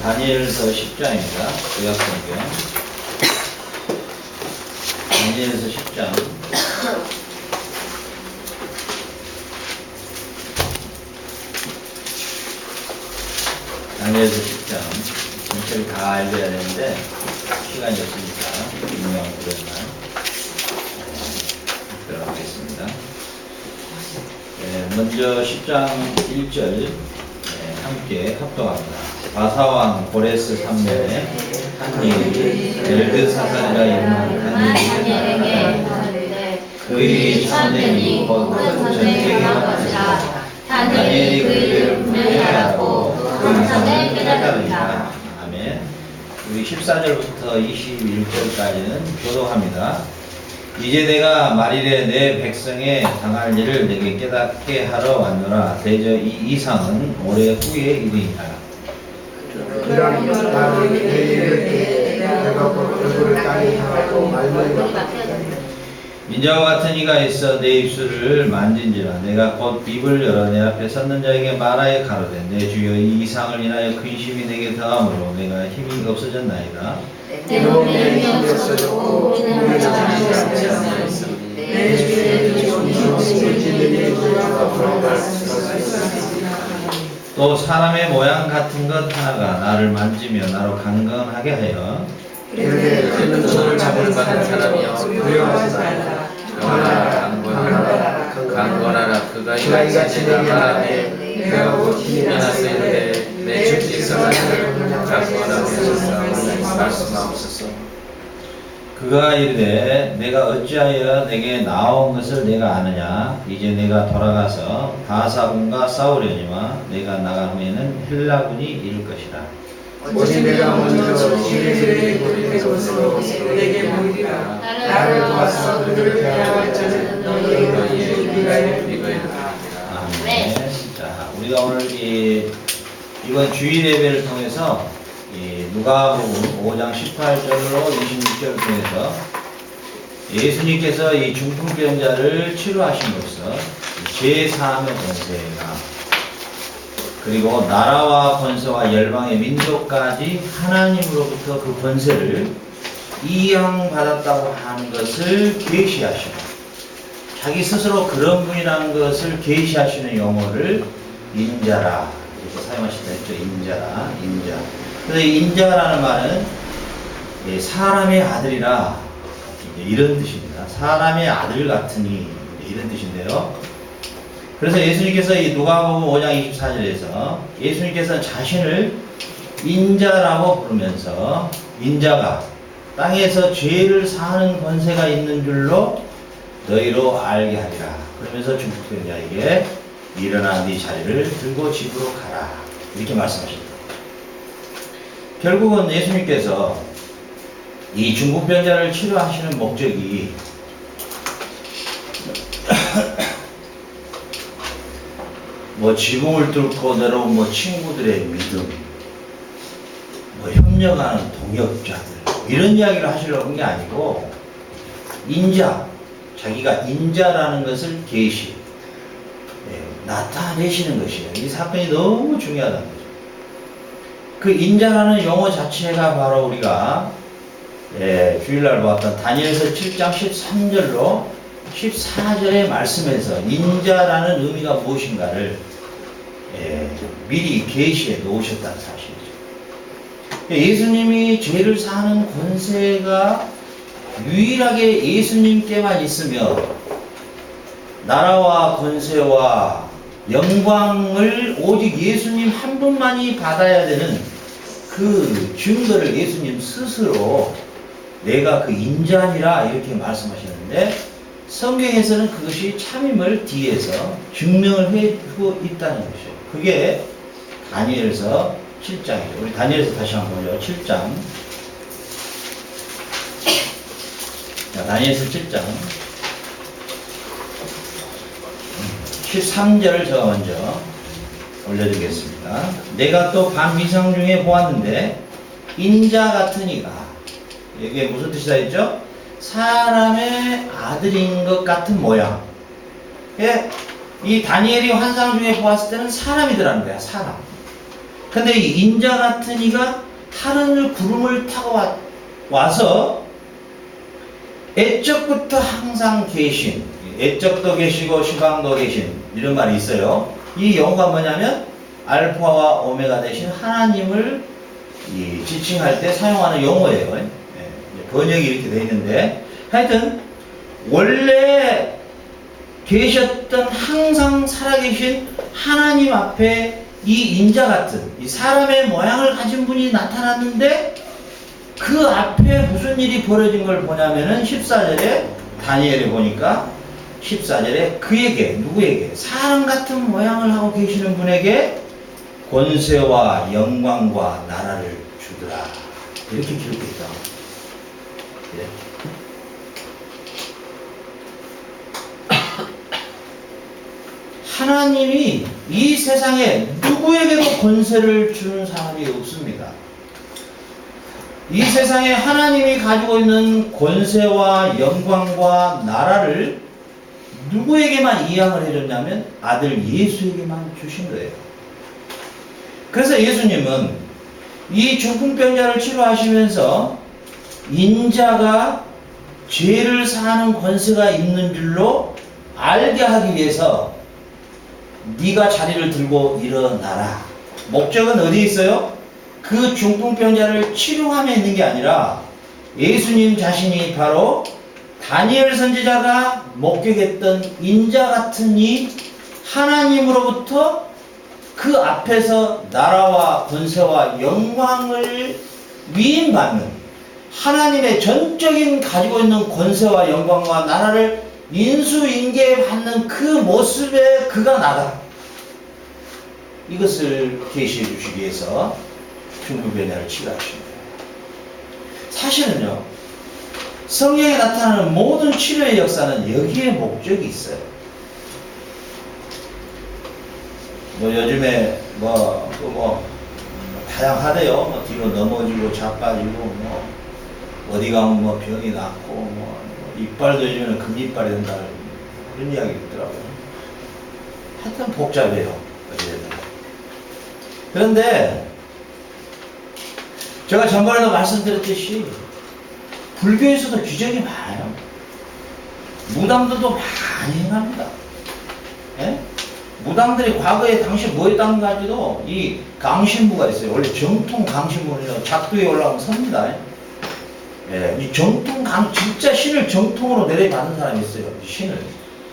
다니엘서 10장입니다. 구약성경. 다니엘서 10장. 다니엘서 10장. 전체를 다 알려야 되는데, 시간이 없으니까, 유명한 구절만 들어가겠습니다. 먼저 10장 1절 함께 합독합니다. 바사왕 고레스 3년에 한일이 벨드사사리라 이름하는 다니엘에게 하는데 그의 참된 곧 전쟁의 것이라. 다니엘이 그를 분명히 알고 그 이상을 깨달으리라. 아멘. 우리 14절부터 21절까지는 교독합니다. 이제 내가 말일에 내 백성의 당할 일을 내게 깨닫게 하러 왔노라. 대저 이 이상은 올해 후에 일이니라. 그러나 나는 내 일을 내가 곧 얼굴을 땅에 향하고 말머리가 인자와 같은 이가 있어 내 입술을 만진지라. 내가 곧 입을 열어 내 앞에 섰는 자에게 말하여 가로되 내 주여 이 이상을 인하여 근심이 내게 더함으로 내가 힘이 없어졌나이다. 내 몸에 힘이 없어졌고 몸에 잠시 없어졌나이다. 내 주의 종이 없어지는 내 주가 돌아갈 수가 있습니다. 또 사람의 모양 같은 것 하나가 나를 만지며 나로 강건하게 하여 이르되 그는 너를 잡을 받은 사람이여 두려워하지 말라. 강건하라. 그가 이같이 내가 말하되 내가 곧 힘이 났으되 내 주께서 나를 강건하게 하셨사오니 말씀하옵소서. 그가 이르되 내가 어찌하여 내게 나온 것을 내가 아느냐. 이제 내가 돌아가서 바사군과 싸우려니와 내가 나간 후에는 헬라군이 이룰 것이라. 오직 내가 먼저 이르되 그의 것으로 내게 보이리라. 나를 도와서 그들을 대하여 저는 너희의 이거이라. 아멘. 자, 우리가 오늘 이번 주일 예배를 통해서 누가복음 5장 18절로 26절을 통해서 예수님께서 이 중풍병자를 치료하심으로써 제4의 권세가 그리고 나라와 권세와 열방의 민족까지 하나님으로부터 그 권세를 이양받았다고 하는 것을 계시하시고 자기 스스로 그런 분이라는 것을 계시하시는 용어를 인자라 이렇게 사용하신다 했죠. 인자라, 인자. 그래서 인자라는 말은 사람의 아들이라 이런 뜻입니다. 사람의 아들 같으니 이런 뜻인데요. 그래서 예수님께서 이 누가복음 5장 24절에서 예수님께서는 자신을 인자라고 부르면서 인자가 땅에서 죄를 사하는 권세가 있는 줄로 너희로 알게 하리라. 그러면서 중풍병자에게 일어나 네 자리를 들고 집으로 가라. 이렇게 말씀하십니다. 결국은 예수님께서 이 중풍병자를 치료하시는 목적이 지붕을 뚫고 내려온 친구들의 믿음, 협력하는 동역자들 이런 이야기를 하시려고 한 게 아니고 인자, 자기가 인자라는 것을 나타내시는 것이에요. 이 사건이 너무 중요하다는 거죠. 그 인자라는 용어 자체가 바로 우리가 주일날 보았던 다니엘서 7장 13절로 14절의 말씀에서 인자라는 의미가 무엇인가를 미리 계시해 놓으셨다는 사실이죠. 예수님이 죄를 사하는 권세가 유일하게 예수님께만 있으며 나라와 권세와 영광을 오직 예수님 한 분만이 받아야 되는 그 증거를 예수님 스스로 내가 그 인자니라 이렇게 말씀하셨는데 성경에서는 그것이 참임을 뒤에서 증명을 해주고 있다는 것이죠. 그게 다니엘서 7장이죠. 우리 다니엘서 다시 한번 보죠. 7장. 자, 다니엘서 7장. 13절을 제가 먼저 올려드리겠습니다. 내가 또 밤 미상 중에 보았는데 인자 같은 이가 이게 무슨 뜻이다 했죠? 사람의 아들인 것 같은 모양. 이 다니엘이 환상 중에 보았을 때는 사람이더라는 거야. 사람. 근데 이 인자 같은 이가 하늘 구름을 타고 와서 애적부터 항상 계신, 애적도 계시고 시방도 계신, 이런 말이 있어요. 이 용어가 뭐냐면 알파와 오메가 되신 하나님을 지칭할 때 사용하는 용어예요. 번역이 이렇게 되어 있는데, 하여튼 원래 계셨던 항상 살아계신 하나님 앞에 이 인자 같은 이 사람의 모양을 가진 분이 나타났는데, 그 앞에 무슨 일이 벌어진 걸 보냐면은 14절에 다니엘에 보니까 14절에 그에게, 누구에게? 사람 같은 모양을 하고 계시는 분에게 권세와 영광과 나라를 주더라, 이렇게 기록되어 있다. 네. 하나님이 이 세상에 누구에게도 권세를 주는 사람이 없습니다. 이 세상에 하나님이 가지고 있는 권세와 영광과 나라를 누구에게만 이양을 해줬냐면 아들 예수에게만 주신 거예요. 그래서 예수님은 이 중풍병자를 치료하시면서 인자가 죄를 사하는 권세가 있는 줄로 알게 하기 위해서 네가 자리를 들고 일어나라. 목적은 어디에 있어요? 그 중풍병자를 치료함에 있는 게 아니라 예수님 자신이 바로 다니엘 선지자가 목격했던 인자 같은 이 하나님으로부터 그 앞에서 나라와 권세와 영광을 위임받는, 하나님의 전적인 가지고 있는 권세와 영광과 나라를 인수인계받는 그 모습에 그가 나가. 이것을 계시해 주시기 위해서 중풍병자를 치료하신 거예요. 사실은요, 성경에 나타나는 모든 치료의 역사는 여기에 목적이 있어요. 요즘에 다양하대요. 뒤로 넘어지고 자빠지고 어디 가면 병이 낫고 이빨도 요즘에는 금이빨이 된다, 그런 이야기 있더라고요. 하여튼 복잡해요. 그런데 제가 전번에도 말씀드렸듯이 불교에서도 규정이 많아요. 무당들도 많이 행합니다. 예? 무당들이 과거에 당시 뭐 했다는가지도 이 강신부가 있어요. 원래 정통 강신부는 작두에 올라오면 섭니다. 예, 이 정통 진짜 신을 정통으로 내려받은 사람이 있어요. 신을.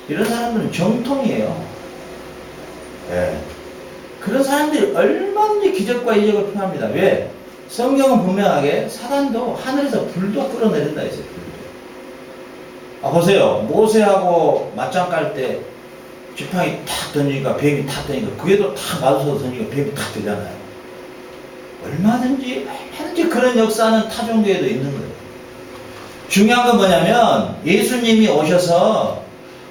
이런 사람들은 정통이에요. 예. 그런 사람들이 얼마든지 기적과 이적을 표합니다. 왜? 성경은 분명하게 사단도 하늘에서 불도 끌어내린다 했어요. 불도. 보세요. 모세하고 맞짱 깔 때 지팡이 탁 던지니까 뱀이 탁 던지니까 그에도 탁 맞아서 던지니까 뱀이 탁 되잖아요. 얼마든지 그런 역사는 타 종교에도 있는 거예요. 중요한 건 뭐냐면 예수님이 오셔서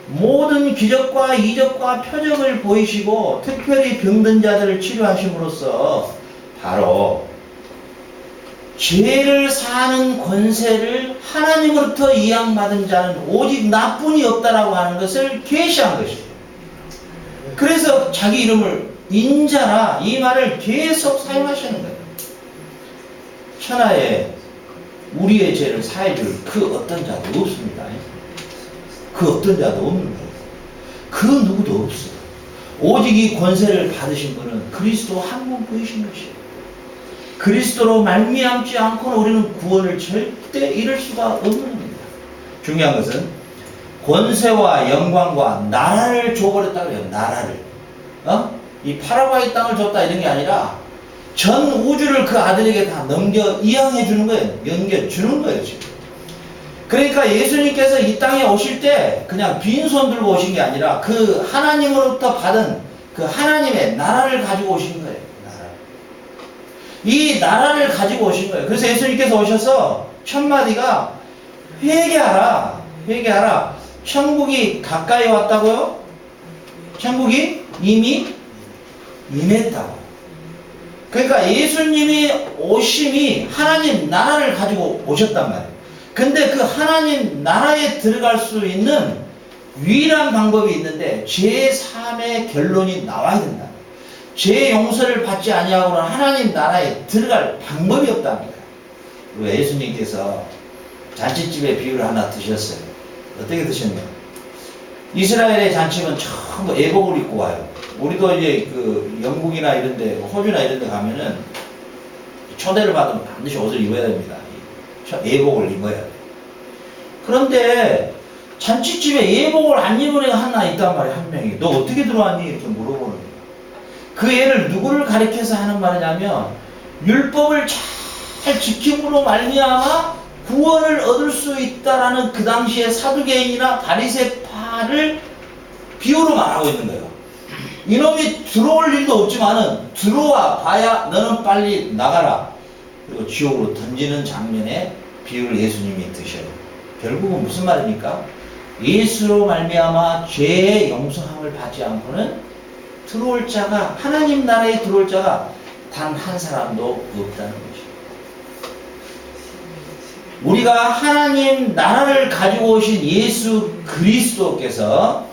모든 기적과 이적과 표적을 보이시고 특별히 병든 자들을 치료하심으로써 바로 죄를 사하는 권세를 하나님으로부터 이양받은 자는 오직 나뿐이 없다라고 하는 것을 계시한 것이죠. 그래서 자기 이름을 인자라, 이 말을 계속 사용하시는 거예요. 천하에 우리의 죄를 사해줄 그 어떤 자도 없습니다. 그 어떤 자도 없는 거예요. 그 누구도 없어요. 오직 이 권세를 받으신 분은 그리스도 한 분 보이신 것이에요. 그리스도로 말미암지 않고는 우리는 구원을 절대 이룰 수가 없는 겁니다. 중요한 것은 권세와 영광과 나라를 줘버렸다 그래요. 나라를. 이 파라과이 땅을 줬다 이런 게 아니라 전 우주를 그 아들에게 다 이양해 주는 거예요. 넘겨주는 거예요, 지금. 그러니까 예수님께서 이 땅에 오실 때 그냥 빈손 들고 오신 게 아니라 그 하나님으로부터 받은 그 하나님의 나라를 가지고 오신 거예요. 이 나라를 가지고 오신 거예요. 그래서 예수님께서 오셔서 첫 마디가 회개하라. 회개하라. 천국이 가까이 왔다고요? 천국이 이미 임했다고. 그러니까 예수님이 오심이 하나님 나라를 가지고 오셨단 말이에요. 근데 그 하나님 나라에 들어갈 수 있는 유일한 방법이 있는데 제3의 결론이 나와야 된다. 죄 용서를 받지 아니하고는 하나님 나라에 들어갈 방법이 없답니다. 그리고 예수님께서 잔치집의 비유를 하나 드셨어요. 어떻게 드셨냐? 이스라엘의 잔치는 전부 예복을 입고 와요. 우리도 이제 그 영국이나 이런데, 호주나 이런데 가면은 초대를 받으면 반드시 옷을 입어야 됩니다. 예복을 입어야 돼요. 그런데 잔치집에 예복을 안 입은 애가 하나 있단 말이에요. 한 명이. 너 어떻게 들어왔니? 이렇게 물어보는 거예요. 그 애를 누구를 가리켜서 하는 말이냐면 율법을 잘 지킴으로 말미암아 구원을 얻을 수 있다라는 그 당시에 사두개인이나 바리새파를 비유로 말하고 있는 거예요. 이놈이 들어올 일도 없지만은 들어와 봐야 너는 빨리 나가라. 그리고 지옥으로 던지는 장면에 비유를 예수님이 드셔요. 결국은 무슨 말입니까? 예수로 말미암아 죄의 용서함을 받지 않고는 들어올 자가, 하나님 나라에 들어올 자가 단 한 사람도 없다는 것이죠. 우리가 하나님 나라를 가지고 오신 예수 그리스도께서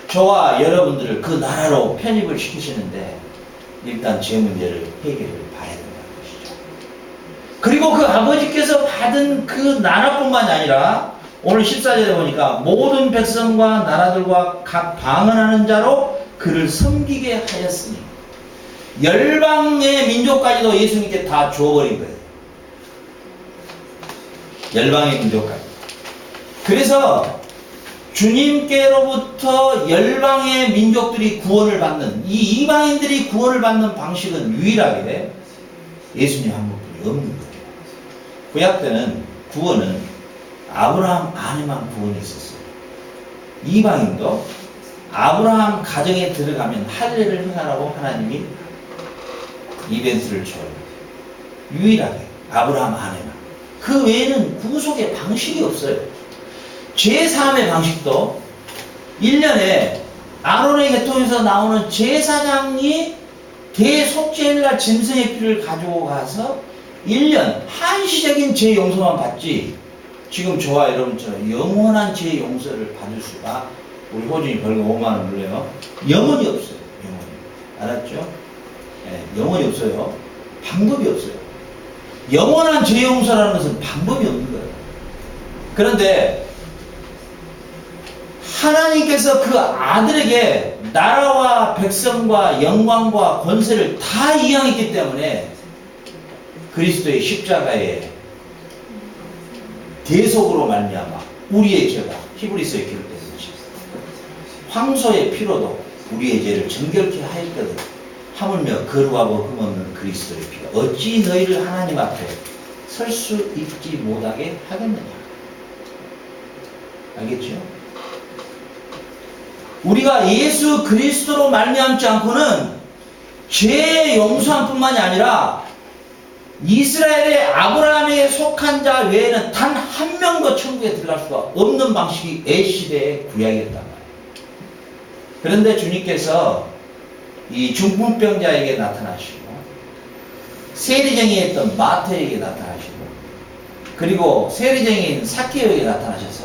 저와 여러분들을 그 나라로 편입을 시키시는데 일단 제 문제를 해결을 봐야 된다는 것이죠. 그리고 그 아버지께서 받은 그 나라뿐만이 아니라 오늘 14절에 보니까 모든 백성과 나라들과 각 방언하는 자로 그를 섬기게 하였으니 열방의 민족까지도 예수님께 다 주어버린 거예요. 열방의 민족까지. 그래서 주님께로부터 열방의 민족들이 구원을 받는, 이 이방인들이 구원을 받는 방식은 유일하게 예수님 한 분뿐이 없는 거예요. 구약 때는 구원은 아브라함 안에만 구원이 있었어요. 이방인도 아브라함 가정에 들어가면 할례를 행하라고 하나님이 이벤트를 줘요. 유일하게 아브라함 안에만. 그 외에는 구속의 방식이 없어요. 제사함의 방식도 1년에 아론의 계통에서 나오는 제사장이 대속죄일날 짐승의 피를 가지고 가서 1년 한시적인 죄 용서만 받지, 지금 저와 여러분처럼 영원한 죄 용서를 받을 수가, 우리 호준이 벌금 5만원 물려요. 영원히 없어요. 영원히. 알았죠? 네, 영원히 없어요. 방법이 없어요. 영원한 죄 용서라는 것은 방법이 없는 거예요. 그런데 하나님께서 그 아들에게 나라와 백성과 영광과 권세를 다 이양했기 때문에 그리스도의 십자가의 대속으로 말미암아 우리의 죄가, 히브리서에 기록된 것이 황소의 피로도 우리의 죄를 정결케 하였거든. 하물며 거룩하고 흠없는 그리스도의 피가 어찌 너희를 하나님 앞에 설 수 있지 못하게 하겠느냐. 알겠죠? 우리가 예수 그리스도로 말미암지 않고는 죄의 용서함뿐만이 아니라 이스라엘의 아브라함에 속한 자 외에는 단 한 명도 천국에 들어갈 수가 없는 방식이 애시대의 구약이었단 말이에요. 그런데 주님께서 이 중풍병자에게 나타나시고 세리쟁이였던 마태에게 나타나시고 그리고 세리쟁이인 삭개오에게 나타나셔서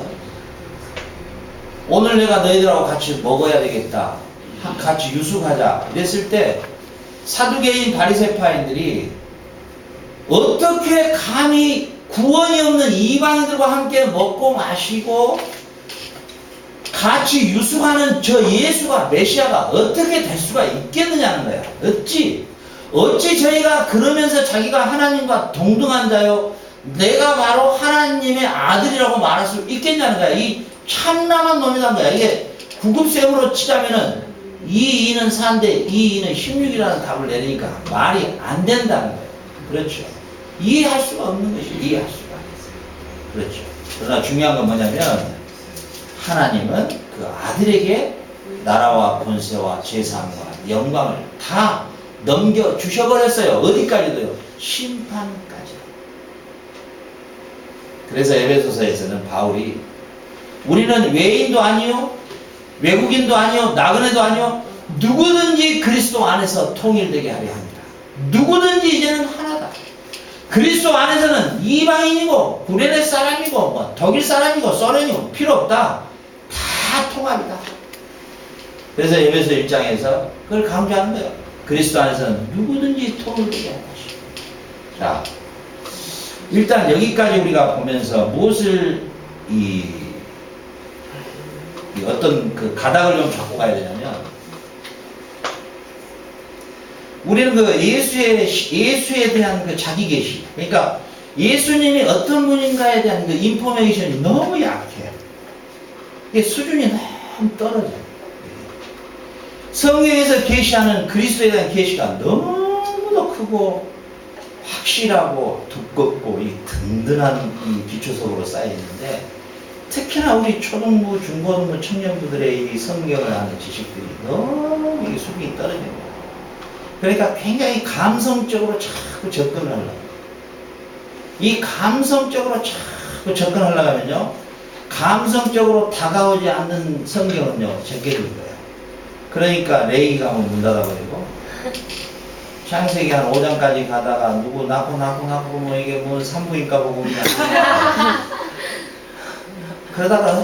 오늘 내가 너희들하고 같이 먹어야 되겠다, 같이 유숙하자 이랬을 때 사두개인 바리새파인들이 어떻게 감히 구원이 없는 이방인들과 함께 먹고 마시고 같이 유숙하는 저 예수가, 메시아가 어떻게 될 수가 있겠느냐는 거야. 어찌 저희가 그러면서 자기가 하나님과 동등한 자요, 내가 바로 하나님의 아들이라고 말할 수 있겠냐는 거야. 이 참남한 놈이란 거야. 이게 구급셈으로 치자면은 2, 2는 4인데 2, 2는 16이라는 답을 내리니까 말이 안 된다는 거예요. 그렇죠. 이해할 수가 없는 것이, 이해할 수가. 그렇죠. 그러나 중요한 건 뭐냐면 하나님은 그 아들에게 나라와 권세와 제사함과 영광을 다 넘겨주셔버렸어요. 어디까지도요? 심판까지. 그래서 에베소서에서는 바울이 우리는 외인도 아니요, 외국인도 아니요, 나그네도 아니요, 누구든지 그리스도 안에서 통일되게 하려 합니다. 누구든지 이제는 하나다. 그리스도 안에서는 이방인이고 구레네 사람이고 뭐 독일 사람이고 소련이고 필요 없다. 다 통합이다. 그래서 에베소 1장에서 그걸 강조하는 거예요. 그리스도 안에서는 누구든지 토를 되게 하는 것이고. 자, 일단 여기까지 우리가 보면서 무엇을 이 어떤 그 가닥을 좀 잡고 가야 되냐면, 우리는 그 예수에 대한 그 자기 계시, 그러니까 예수님이 어떤 분인가에 대한 그 인포메이션이 너무 약해요. 이게 수준이 너무 떨어져요. 성경에서 계시하는 그리스도에 대한 계시가 너무도 크고 확실하고 두껍고 이 든든한 이 기초석으로 쌓여 있는데, 특히나 우리 초등부, 중고등부 청년부들의 이 성경을 아는 지식들이 너무 이 수준이 떨어지는 거예요. 그러니까 굉장히 감성적으로 자꾸 접근을 하려고. 이 감성적으로 자꾸 접근하려고 하면요, 감성적으로 다가오지 않는 성경은요, 제껴줄 거예요. 그러니까 레이 가면 문 닫아버리고, 창세기 한 5장까지 가다가 누구 낳고 뭐 이게 뭐 산부인과 보고 그냥 그러다가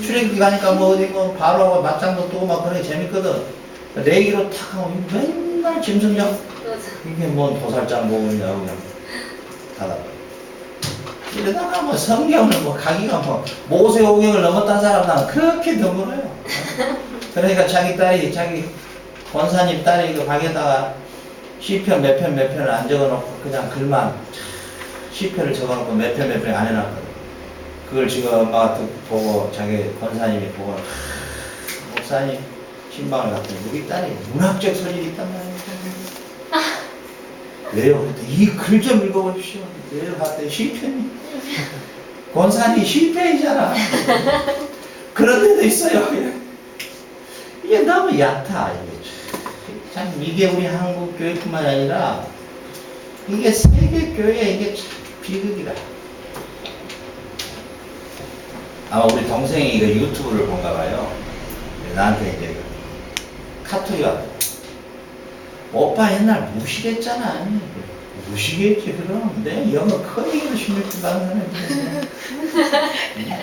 출애굽기 가니까 뭐 어디 뭐 바로하고 맞장도 뜨고 막 그런 게 재밌거든. 레이기로 탁 하면 맨날 짐승장 이게 뭔 도살장 보고 있냐고 그냥 닫아버려. 이러다가 뭐 성경을 뭐 가기가 뭐 모세 오경을 넘었다는 사람 나는 그렇게 드물어요. 그러니까 자기 권사님 딸이 그 방에다가 시편 몇 편을 안 적어놓고 그냥 글만 시편을 적어놓고 몇 편 안 해놨거든. 그걸 지금 엄마가 보고 자기 권사님이 보고 목사님 신방을 갔더니 우리 딸이 문학적 소질이 있단 말이에요. 왜요? 이 글 좀 읽어보십시오. 왜요? 봤더니 시편이 권사님 시편이잖아. 그런 데도 있어요. 이게 너무 얕아. 참 이게 우리 한국 교회뿐만 아니라 이게 세계 교회 이게 참 비극이다. 아마 우리 동생이 이거 유튜브를 본가 봐요. 나한테 이제 카톡이 왔다. 오빠 옛날 무식했잖아. 무식했지 그럼. 내 영어 커닝으로 16분 받는 사람이.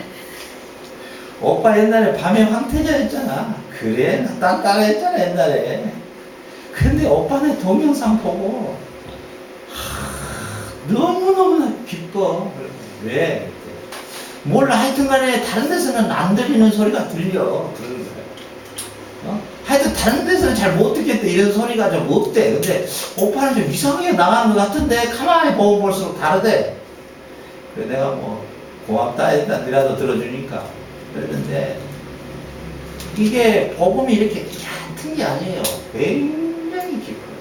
오빠 옛날에 밤에 황태자였잖아. 그래 나 딴따라했잖아 옛날에. 근데 오빠 내 동영상 보고 너무너무 기뻐. 왜? 몰라. 하여튼 간에 다른 데서는 안 들리는 소리가 들려. 하여튼 다른 데서는 잘 못 듣겠대. 이런 소리가 좀 없대. 근데 오빠는 좀 이상하게 나가는 것 같은데 가만히 보고 볼수록 다르대. 그래 내가 뭐 고맙다 일단 니라도 들어주니까 그랬는데, 이게 복음이 이렇게 얕은 게 아니에요. 굉장히 깊어요.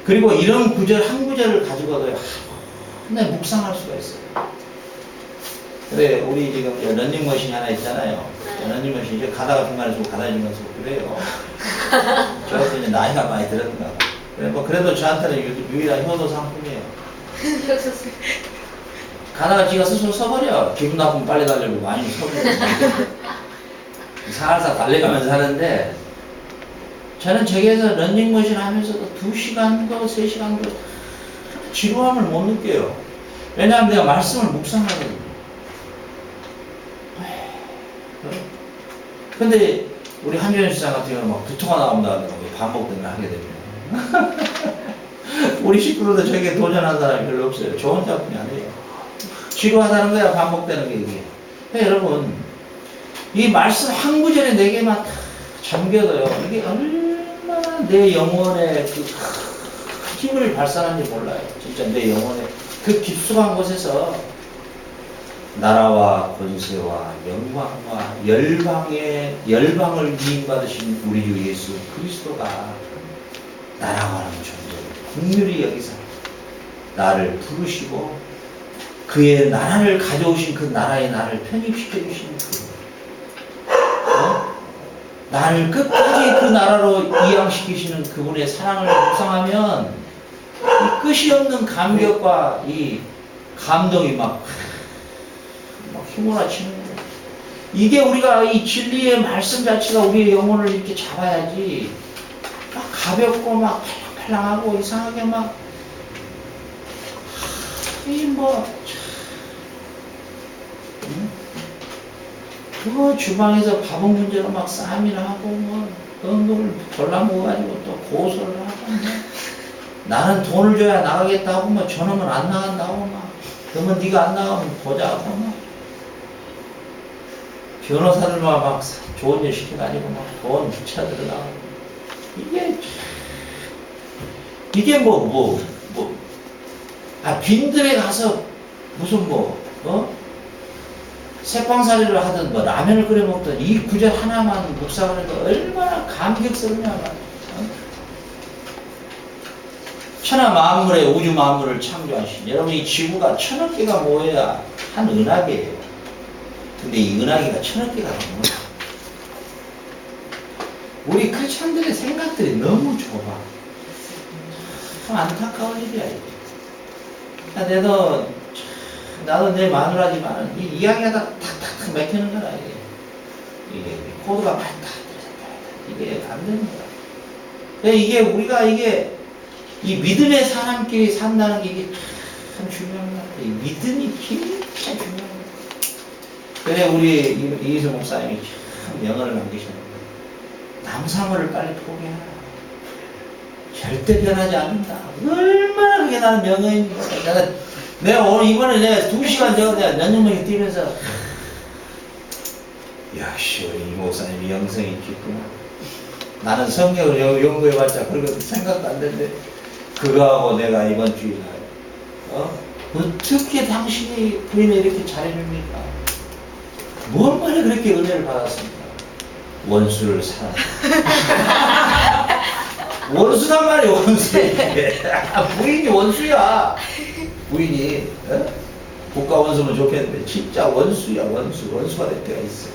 그리고 이런 구절 한 구절을 가지고도 내 묵상할 수가 있어요. 그래 우리 지금 런닝머신이 하나 있잖아요. 런닝머신 이제 가다가 중간에 좀 가다니면서 그래요. 저도 이제 나이가 많이 들었는가 봐. 그래 뭐 그래도 저한테는 유일한 효도 상품이에요. 가다가 지가 스스로 서버려. 기분 나쁘면 빨리 달려고 아니면 서버려. 살살 달려가면서 하는데, 저는 저기에서 런닝머신 하면서도 2시간도 3시간도 지루함을 못 느껴요. 왜냐하면 내가 말씀을 묵상하거든요. 근데 우리 한준현 시장 같은 경우는 막 부토가 나온다는 거 반복 등을 하게 되면 우리 식구들도 저에게 도전한 사람이 별로 없어요. 좋은 작품이 아니에요. 지루하다는 거야. 반복되는 게 이게. 그러니까 여러분 이 말씀 한 구절에 4개만 다 잠겨둬요. 이게 얼마나 내 영혼에 그 힘을 발산하는지 몰라요. 진짜 내 영혼에 그 깊숙한 곳에서 나라와 권세와 영광과 열방을 위임받으신 우리 주 예수 그리스도가 나라고 하는 존재를 긍휼히 여기사 나를 부르시고 그의 나라를 가져오신 그 나라에 나를 편입시켜 주신 나를 끝까지 그 나라로 이양시키시는 그분의 사랑을 묵상하면 이 끝이 없는 감격과 이 감동이 막 휘몰아치는 거예요. 이게 우리가 이 진리의 말씀 자체가 우리의 영혼을 이렇게 잡아야지 막 가볍고 막 팔랑팔랑하고 이상하게 막 그거 주방에서 밥은 문제로 막 싸움이나 하고 뭐 그걸 골라 먹어가지고 또 고소를 하고 뭐 나는 돈을 줘야 나가겠다고 뭐 저놈은 안 나간다고 막 그러면 네가 안 나가면 보자고 막 변호사들만 막 좋은 일 시켜가지고 막 돈 부채 들어가고 이게 빈들에 가서 무슨 새빵살이를 하든 뭐 라면을 끓여 먹든 이 구절 하나만 묵상을 해도 얼마나 감격스럽냐 말이야. 천하 만물에 우주 만물을 창조하신 여러분 이 지구가 1000억 개가 모여야 한 은하계예요. 근데 이 은하계가 1000억 개가 넘어요. 우리 크리스찬들의 생각들이 너무 좁아. 참 안타까운 일이야 이거. 나도 내 마누라지만 이 이야기하다 탁탁탁 맥히는 거라 이게 코드가 맞다 이게 안 되는 거야. 이게 우리가 이 믿음의 사람끼리 산다는 게 이게 참 중요한 것 같아. 이 믿음이 진짜 중요한 것 같아. 그래 우리 이희수 목사님이 참 명언을 남기셨는데 남사모를 빨리 포기하라. 절대 변하지 않는다. 얼마나 그게 나는 명언인가. 내가 오늘 이번에 내가 2시간 전에 내가 면역력이 뛰면서 역시 우리 이 목사님이 영성이 깊구나. 나는 성경을 연구해봤자 그런 거 생각도 안 되는데 그거하고 내가 이번 주일날 어떻게 당신이 부인을 이렇게 잘해줍니까? 뭔 말에 그렇게 은혜를 받았습니까? 원수를 사랑. 원수란 말이야 원수. 부인이 원수야. 부인이 국가 원수면 좋겠는데 진짜 원수야 원수가 될 때가 있어.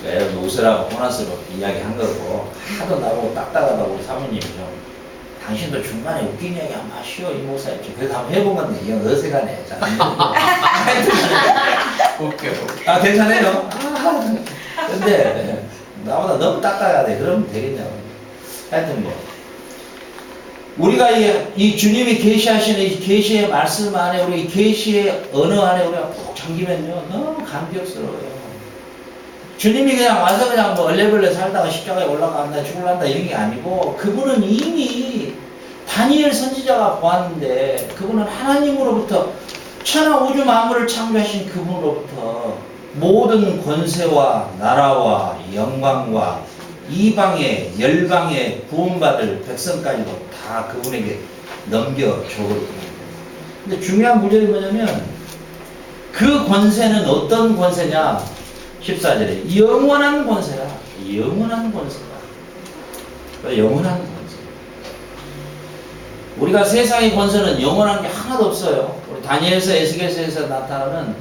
여러분 웃으라고 보너스로 이야기한 거고 하도 나보고 딱딱하다고 우리 사모님이 좀 당신도 중간에 웃긴 이야기 한번 하시오 이 목사님. 그래서 한번 해본 건데 이건 어색하네. 웃겨. 아 괜찮아요? 근데 나보다 너무 딱딱하대. 그러면 되겠냐고. 하여튼 우리가 이 주님이 계시하시는 이 계시의 말씀 안에 우리 계시의 언어 안에 우리가 푹 잠기면요 너무 감격스러워요. 주님이 그냥 와서 그냥 얼레벌레 살다가 십자가에 올라간다 죽을란다 이런 게 아니고 그분은 이미 다니엘 선지자가 보았는데 그분은 하나님으로부터 천하 우주 만물을 창조하신 그분으로부터 모든 권세와 나라와 영광과 이방의 열방의 구원받을 백성까지도 다 그분에게 넘겨줘버렸거든요. 근데 중요한 문제는 뭐냐면 그 권세는 어떤 권세냐? 14절에 영원한 권세라. 영원한 권세다. 영원한 권세. 우리가 세상의 권세는 영원한 게 하나도 없어요. 우리 다니엘서 에스겔서에서 나타나는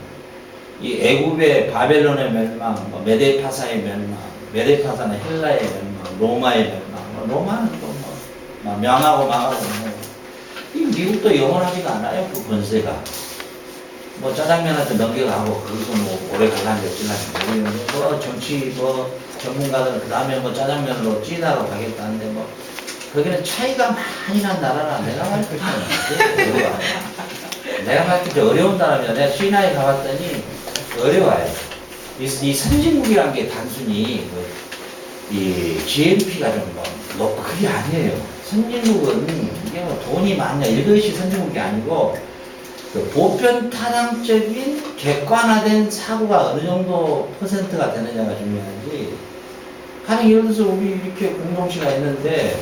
이 애굽의 바벨론의 멸망, 메데파사의 멸망, 메데파사는 헬라의 멸망, 로마의 멸망, 로마는 또 명하고 망하고 이 미국도 영원하지가 않아요. 그 권세가 짜장면한테 넘겨가고 거기서 오래 갈라는지 어찌나는지 모르겠는데 정치 전문가들은 그 다음에 짜장면으로 찐하러 가겠다는데 거기는 차이가 많이 난 나라라. 내가 말할 때 어려워요. 내가 말할 때 어려운 나라면 내가 시나에 가봤더니 어려워요. 이 선진국이란 게 단순히 이 GNP가 좀 높고 그게 아니에요. 선진국은 이게 돈이 많냐 이것이 선진국이 아니고 그 보편타당적인 객관화된 사고가 어느 정도 퍼센트가 되느냐가 중요하지. 아니 예를 들어서 우리 이렇게 공동체가 있는데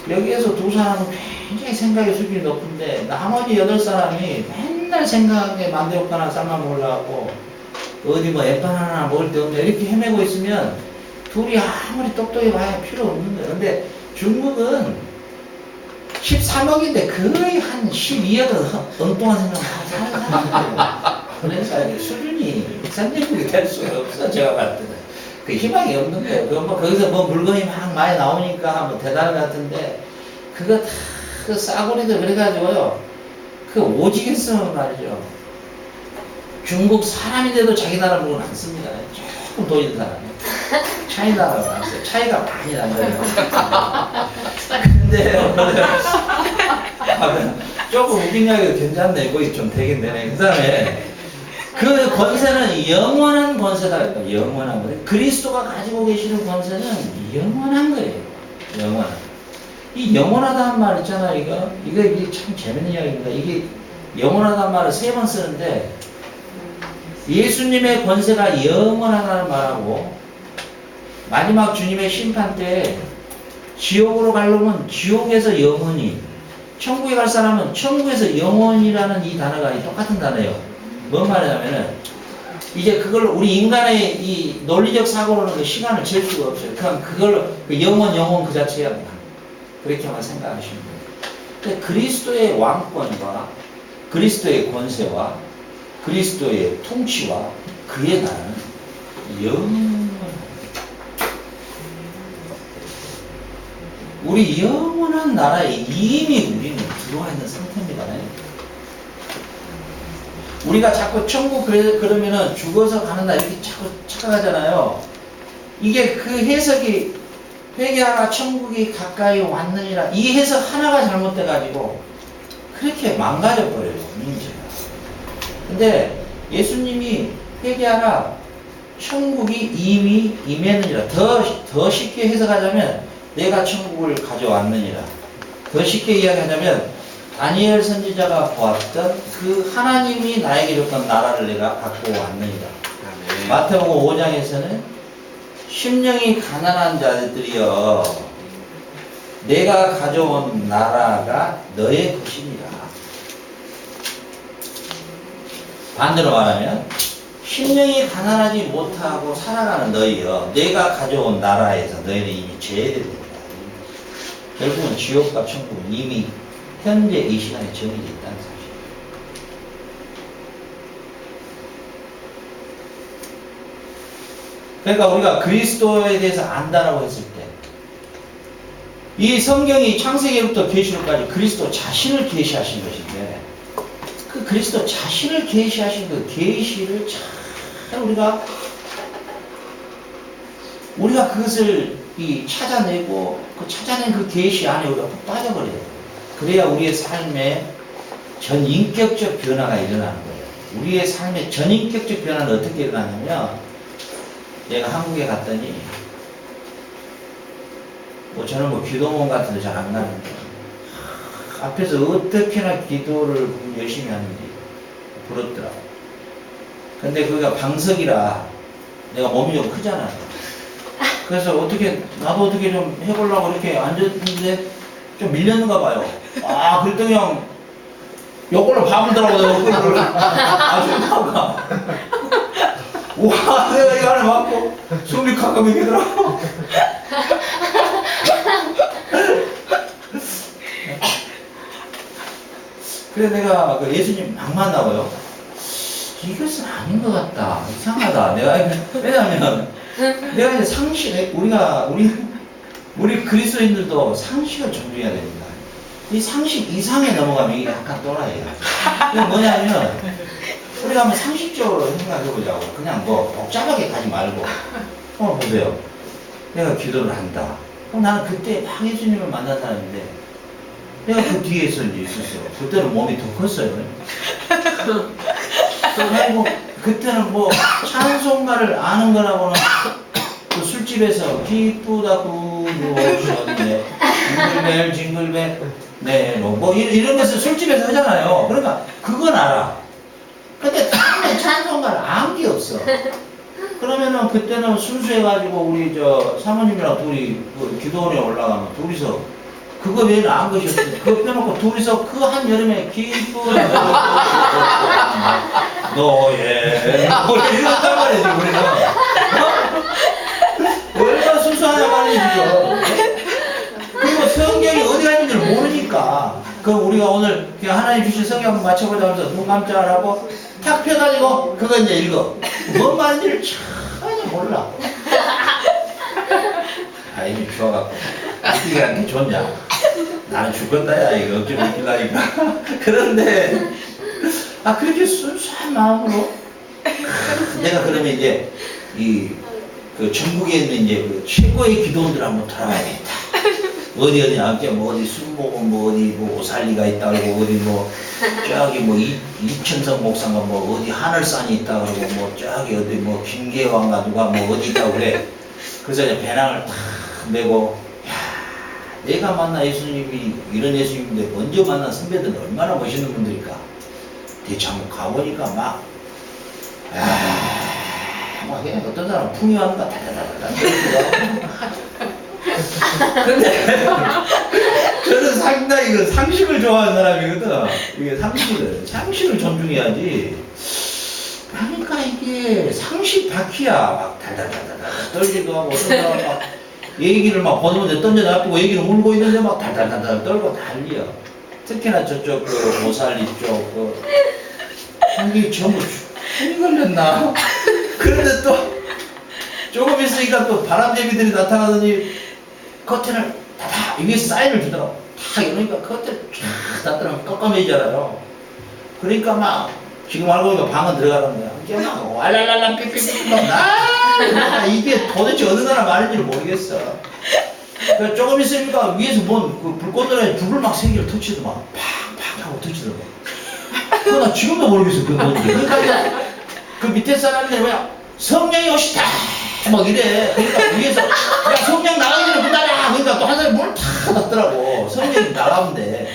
여기에서 2사람은 굉장히 생각의 수준이 높은데 나머지 8사람이 맨날 생각에 만두국 하나 삶아 먹으려고 어디 엠판 하나 먹을 데 없냐 이렇게 헤매고 있으면 둘이 아무리 똑똑해 봐야 필요 없는 거예요. 근데 중국은 13억인데 거의 한 12억은 엉뚱한 생각을 하는 거예요. 그러니까 수준이 선진국이 될 수가 없어. 제가 봤을 때는 그 희망이 없는 거예요. 거기서 물건이 막 많이 나오니까 대단한 것 같은데 그거 다 그 싸구리들 그래가지고요 그 오직 했으면 말이죠 중국 사람인데도 자기 나라 물건 안 씁니다. 조금 돈 있는 사람이 차이나라고 안 써요. 차이가 많이 나요. 근데 조금 웃긴 이야기도 괜찮네. 거기 좀 되긴 되네. 그 다음에 그 권세는 영원한 권세다. 영원한 거예요. 그리스도가 가지고 계시는 권세는 영원한 거예요. 영원한. 이 영원하다는 말 있잖아요. 이게 참 재밌는 이야기입니다. 이게 영원하다는 말을 3번 쓰는데 예수님의 권세가 영원하다는 말하고 마지막 주님의 심판 때 지옥으로 가려면 지옥에서 영원히, 천국에 갈 사람은 천국에서 영원이라는 이 단어가 똑같은 단어예요. 뭔 말이냐면은 이제 그걸 우리 인간의 이 논리적 사고로는 그 시간을 잴 수가 없어요. 그냥 그걸 그 영원 그 자체야. 그렇게만 생각하시면 돼요. 근데 그리스도의 왕권과 그리스도의 권세와 그리스도의 통치와 그의 나라는 영원한, 우리 영원한 나라에 이미 우리는 들어와 있는 상태입니다. 우리가 자꾸 천국 그러면은 죽어서 가는 날 이렇게 자꾸 착각하잖아요. 이게 그 해석이 회개하라 천국이 가까이 왔느니라, 이 해석 하나가 잘못돼가지고 그렇게 망가져버려요, 문제가. 근데 예수님이 회개하라 천국이 이미 임했느니라, 더 쉽게 해석하자면 내가 천국을 가져왔느니라, 더 쉽게 이야기하자면 다니엘 선지자가 보았던 그 하나님이 나에게 줬던 나라를 내가 갖고 왔느니라. 마태복음 5장에서는 심령이 가난한 자들이여 내가 가져온 나라가 너의 것이니라. 반대로 말하면 심령이 가난하지 못하고 살아가는 너희여 내가 가져온 나라에서 너희는 이미 제외됩니다. 결국은 지옥과 천국은 이미 현재 이 시간에 정해져 있다는 사실. 그러니까 우리가 그리스도에 대해서 안다라고 했을 때, 이 성경이 창세기부터 계시록까지 그리스도 자신을 계시하신 것인데, 그 그리스도 자신을 계시하신 그 계시를 잘 우리가 그것을 찾아내고 그 찾아낸 그 계시 안에 우리가 푹 빠져버려야 돼요. 그래야 우리의 삶에 전인격적 변화가 일어나는 거예요. 우리의 삶의 전인격적 변화는 어떻게 일어나냐면, 내가 한국에 갔더니 저는 기도원 같은 데 잘 안 가는데 앞에서 어떻게나 기도를 열심히 하는지 부럽더라고. 근데 거기가 방석이라 내가 몸이 좀 크잖아요. 그래서 나도 어떻게 좀 해보려고 이렇게 앉았는데 좀 밀렸는가 봐요. 그랬더니 형 요걸로 봐보더라고. 내가 아주 나가. 와, 내가 이 안에 맞고 숨이 가끔 이기더라고. 그래 내가 예수님 막 만나고요. 이것은 아닌 것 같다. 이상하다. 왜냐하면 내가 이제 상식, 우리 그리스도인들도 상식을 존중해야 됩니다. 이 상식 이상에 넘어가면 이게 약간 또라이예요. 이게 뭐냐면 우리가 한번 상식적으로 생각해보자고. 그냥 복잡하게 가지 말고. 보세요. 내가 기도를 한다. 그럼 나는 그때 막 예수님을 만난 사람인데 내가 그 뒤에서 이제 있었어. 그때는 몸이 더 컸어요. 그리고 그때는 찬송가를 아는 거라고는 그 술집에서 기쁘다 구주셨네 징글벨 네 이런 것을 술집에서 하잖아요. 그러니까 그건 알아. 근데 다음에 찬송가를 안 게 없어. 그러면은 그때는 순수해가지고 우리 사모님이랑 둘이 기도원에 올라가면 둘이서 그거 외에는 안 것이었어. 그거 빼놓고 둘이서 그 한 여름에 기쁜 너의 이랬단 말이지 우리는. 얼마나 순수하냐 말이지. 그리고 성경이 어디 갔는지 모르니까 우리가 오늘 그냥 하나님 주신 성경 한번 맞춰보자 하면서 눈 감자라고 탁 펴가지고 그거 이제 읽어. 뭔 말인지를 전혀 몰라. 이미 좋아갖고 이게 좋냐. 나는 죽었다 야 이거 억지로 웃기려니까. 그런데 그렇게 순수한 마음으로 내가 그러면 이제 그 전국에 있는 이제 그 최고의 기도원들 한번 돌아가야겠다. 어디 아까 뭐 어디 순복음 뭐 어디 뭐 오살리가 있다 그러고 어디 뭐 저기 뭐 이천성 목사가 뭐 어디 하늘산이 있다 그러고 뭐 저기 어디 뭐 김계왕가 누가 뭐 어디 있다고 그래. 그래서 이제 배낭을 탁 메고 야 내가 만난 예수님이 이런 예수님인데 먼저 만난 선배들은 얼마나 멋있는 분들일까. 대창 가보니까 막 그냥 어떤 사람 풍이 왔는 거 다다다다다 근데 저는 상당히 그 상식을 좋아하는 사람이거든. 이게 상식을 존중해야지. 그러니까 이게 상식 바퀴야. 막 달달달달달 떨기도 하고 어떤 사람 막 얘기를 막 보는데 던져놔두고 얘기를 울고 있는데 막 달달달달 떨고 난리야. 특히나 저쪽 그 모살리 쪽 이게 전부 충이 걸렸나? 그런데 또 조금 있으니까 또 바람잡이들이 나타나더니 커튼을 다다 위에서 사인을 주더라고. 다 이러니까 커튼 쫙 닫더라고. 깜깜해지잖아요. 그러니까 막 지금 알고 보니까 방은 들어가는 거야. 이게 막 왈랄랄라 삐삐삐 막 이게 도대체 어느 나라 말인지를 모르겠어. 그러니까 조금 있으니까 위에서 뭔 불꽃놀이 불을 막 세 개를 터치더만 팍팍 하고 터치더만. 그나 지금도 모르겠어. 그게 뭔지. 그러니까 그 밑에 사람들이 뭐야 성령이 오시다 막 이래. 그러니까 위에서 야 성령 나가기 전에 문 닫아. 그러니까 또 한 사람이 문을 탁 닫더라고. 성령이 나가면 돼.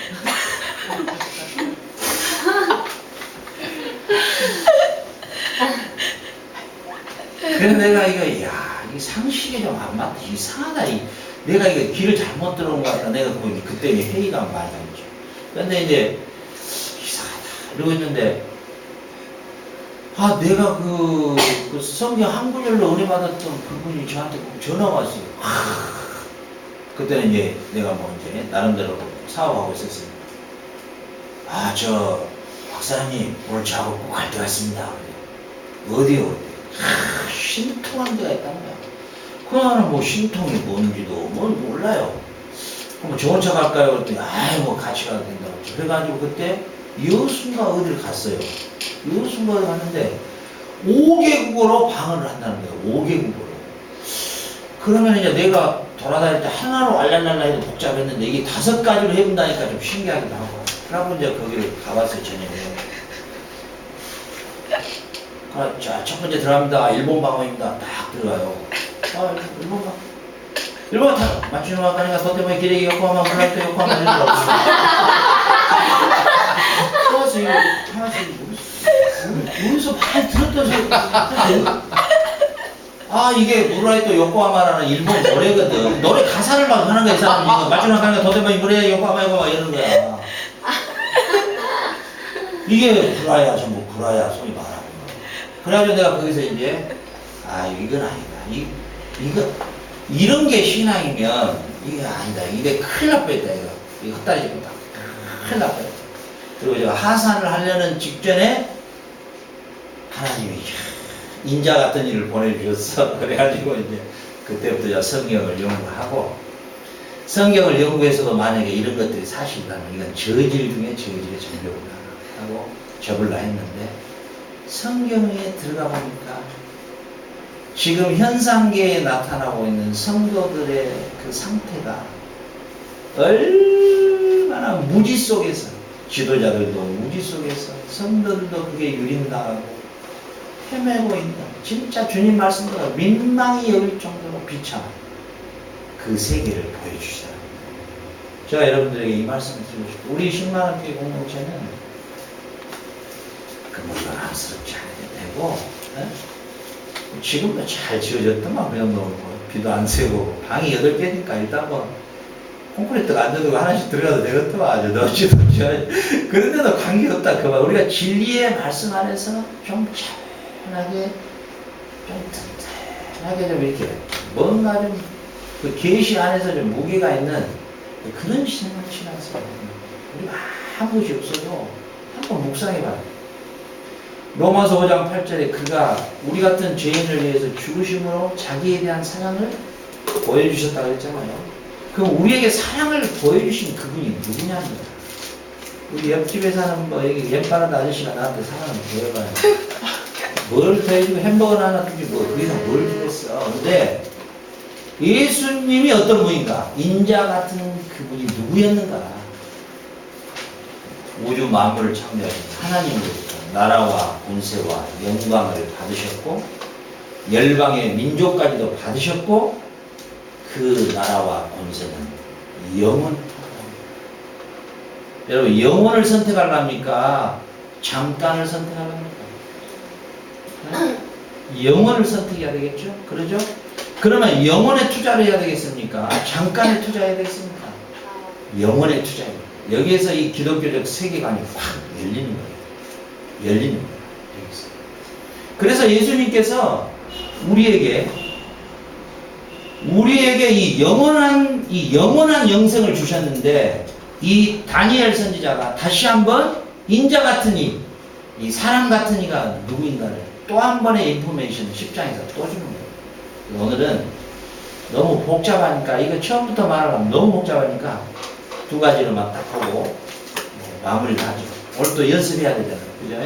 그래서 내가 이거 야 이 상식에 좀 안 맞다. 이상하다. 내가 이거 길을 잘못 들어온 것 같다. 내가 그때 회의가 많이 했죠. 근데 이제 이상하다 이러고 있는데 내가 그 성경 한국말로 은혜 받았던 그분이 저한테 전화가 왔어요. 그때는 이제 내가 뭐 이제 나름대로 사업하고 있었어요. 저 박사님 오늘 저하고 꼭 갈 때 같습니다. 어디요? 신통한 데가 있단 말이야. 그나는 뭐 신통이 뭔지도 뭘 몰라요. 그럼 좋은 차 갈까요? 그랬더니 뭐 같이 가도 된다고. 그래가지고 그때 여순가 어디를 갔어요. 여순가 어디 갔는데 5개국어로 방언을 한다는 거예요. 5개국어로. 그러면 이제 내가 돌아다닐 때 하나로 알랄랄라 해도 복잡했는데 이게 5가지로 해본다니까 좀 신기하기도 하고. 그러고 이제 거기를 가봤어요, 저녁에. 자, 첫 번째 들어갑니다. 일본 방언입니다. 딱 들어가요. 일본 방언. 일본 다 맞추는 거 가니까 너 때문에 기레기 요코하마 문할 때 요코하마 이러더라고. 하나씩 여기서 많이 들었던 소리. 이게 무라이토 요코하마라는 일본 노래거든. 노래 가사를 막 하는 거야, 이 사람이. 맞추는 거 가니까 너 때문에 무라이 요코하마 요코하마 이러는 거야. 이게 구라야, 전부 구라야, 소리 말하는 거. 그래가지고 내가 거기서 이제, 이건 아니다. 이런 게 신앙이면, 이게 아니다. 이게 큰일 날 뻔했다, 이거. 이거 헛다리 짚었다. 큰일 날 뻔했다. 그리고 제가 하산을 하려는 직전에, 하나님이 인자 같은 일을 보내주셨어. 그래가지고 이제, 그때부터 제가 성경을 연구하고, 성경을 연구해서도 만약에 이런 것들이 사실이라면, 이건 저질 중에 저질의 정교구나. 하고 접을라 했는데 성경에 들어가 보니까 지금 현상계에 나타나고 있는 성도들의 그 상태가 얼마나 무지 속에서 지도자들도 무지 속에서 성도들도 그게 유린당하고 헤매고 있는 진짜 주님 말씀대로 민망히 여길 정도로 비참한 그 세계를 보여주시더라고요. 제가 여러분들에게 이 말씀을 드리고 싶어요. 우리 10만원 교회 공동체는 뭐 요란스럽지 않아도 되고, 지금도 잘 지어졌더만, 그냥 뭐, 비도 안 새고, 방이 8개니까 일단 뭐, 콘크리트가 안 들어가고 하나씩 들어가도 되겠더만, 아주 넣지도 않지. 그런데도 관계없다. 그만. 우리가 진리의 말씀 안에서 좀 편하게, 좀 튼튼하게 좀 이렇게, 뭔가 좀, 그 계시 안에서 좀 무게가 있는 그런 신앙을 지나서, 우리가 아무 것이 없어도 한번 묵상해봐요. 로마서 5장 8절에 그가 우리 같은 죄인을 위해서 죽으심으로 자기에 대한 사랑을 보여주셨다고 했잖아요. 그럼 우리에게 사랑을 보여주신 그분이 누구냐는 거야. 우리 옆집에 사는 뭐 여기 옛바라드 아저씨가 나한테 사랑을 보여봐요. 뭘 보여주고 햄버거 하나 주지 뭐 그 이상 뭘 주겠어. 근데 예수님이 어떤 분인가? 인자 같은 그분이 누구였는가? 우주 만물을 창조하신 하나님으로부터 나라와 권세와 영광을 받으셨고 열방의 민족까지도 받으셨고 그 나라와 권세는 영원. 여러분 영원을 선택하려합니까? 잠깐을 선택하려합니까? 영원을 선택해야 되겠죠? 그러죠? 그러면 영원에 투자를 해야 되겠습니까? 잠깐에 투자해야 되겠습니까? 영원에 투자해야 돼요. 여기에서 이 기독교적 세계관이 확 열리는 거예요. 열리는 거예요. 여기서. 그래서 예수님께서 우리에게 이 영원한 영생을 주셨는데 이 다니엘 선지자가 다시 한번 인자 같은 이 사람 같은 이가 누구인가를 또 한 번의 인포메이션을 10장에서 또 주는 거예요. 오늘은 너무 복잡하니까 이거 처음부터 말하면 너무 복잡하니까 두 가지로만 딱 하고 마무리를 하죠. 오늘 또 연습해야 되잖아요. 그죠?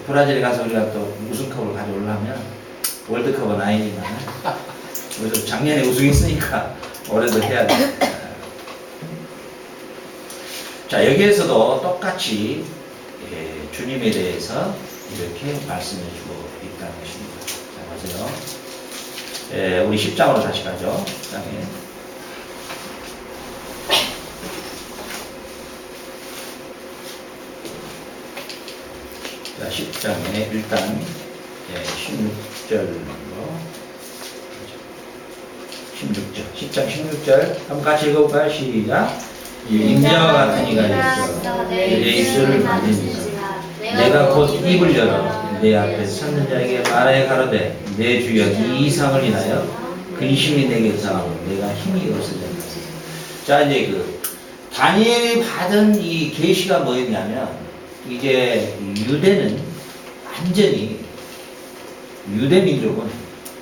브라질에 가서 우리가 또 우승컵을 가져오려면 월드컵은 아니지만 우리도 작년에 우승했으니까 올해도 해야 돼. 자, 여기에서도 똑같이 주님에 대해서 이렇게 말씀해 주고 있다는 것입니다. 자, 보세요. 우리 10장으로 다시 가죠. 10장에. 자, 10장에 일단 16절로 16절. 10장 16절. 한번 같이 읽어볼까요? 시작. 인자와 같은 이가 있어 내 입술을 만지니라. 내가 곧 입을 열어 내 앞에 섰는 자에게 말하여 가로되 내 주여 이 이상을 인하여 근심이 내게 당하고 내가 힘이 없어졌다. 자, 이제 그 다니엘이 받은 이 계시가 뭐였냐면 이제 유대는 완전히 유대 민족은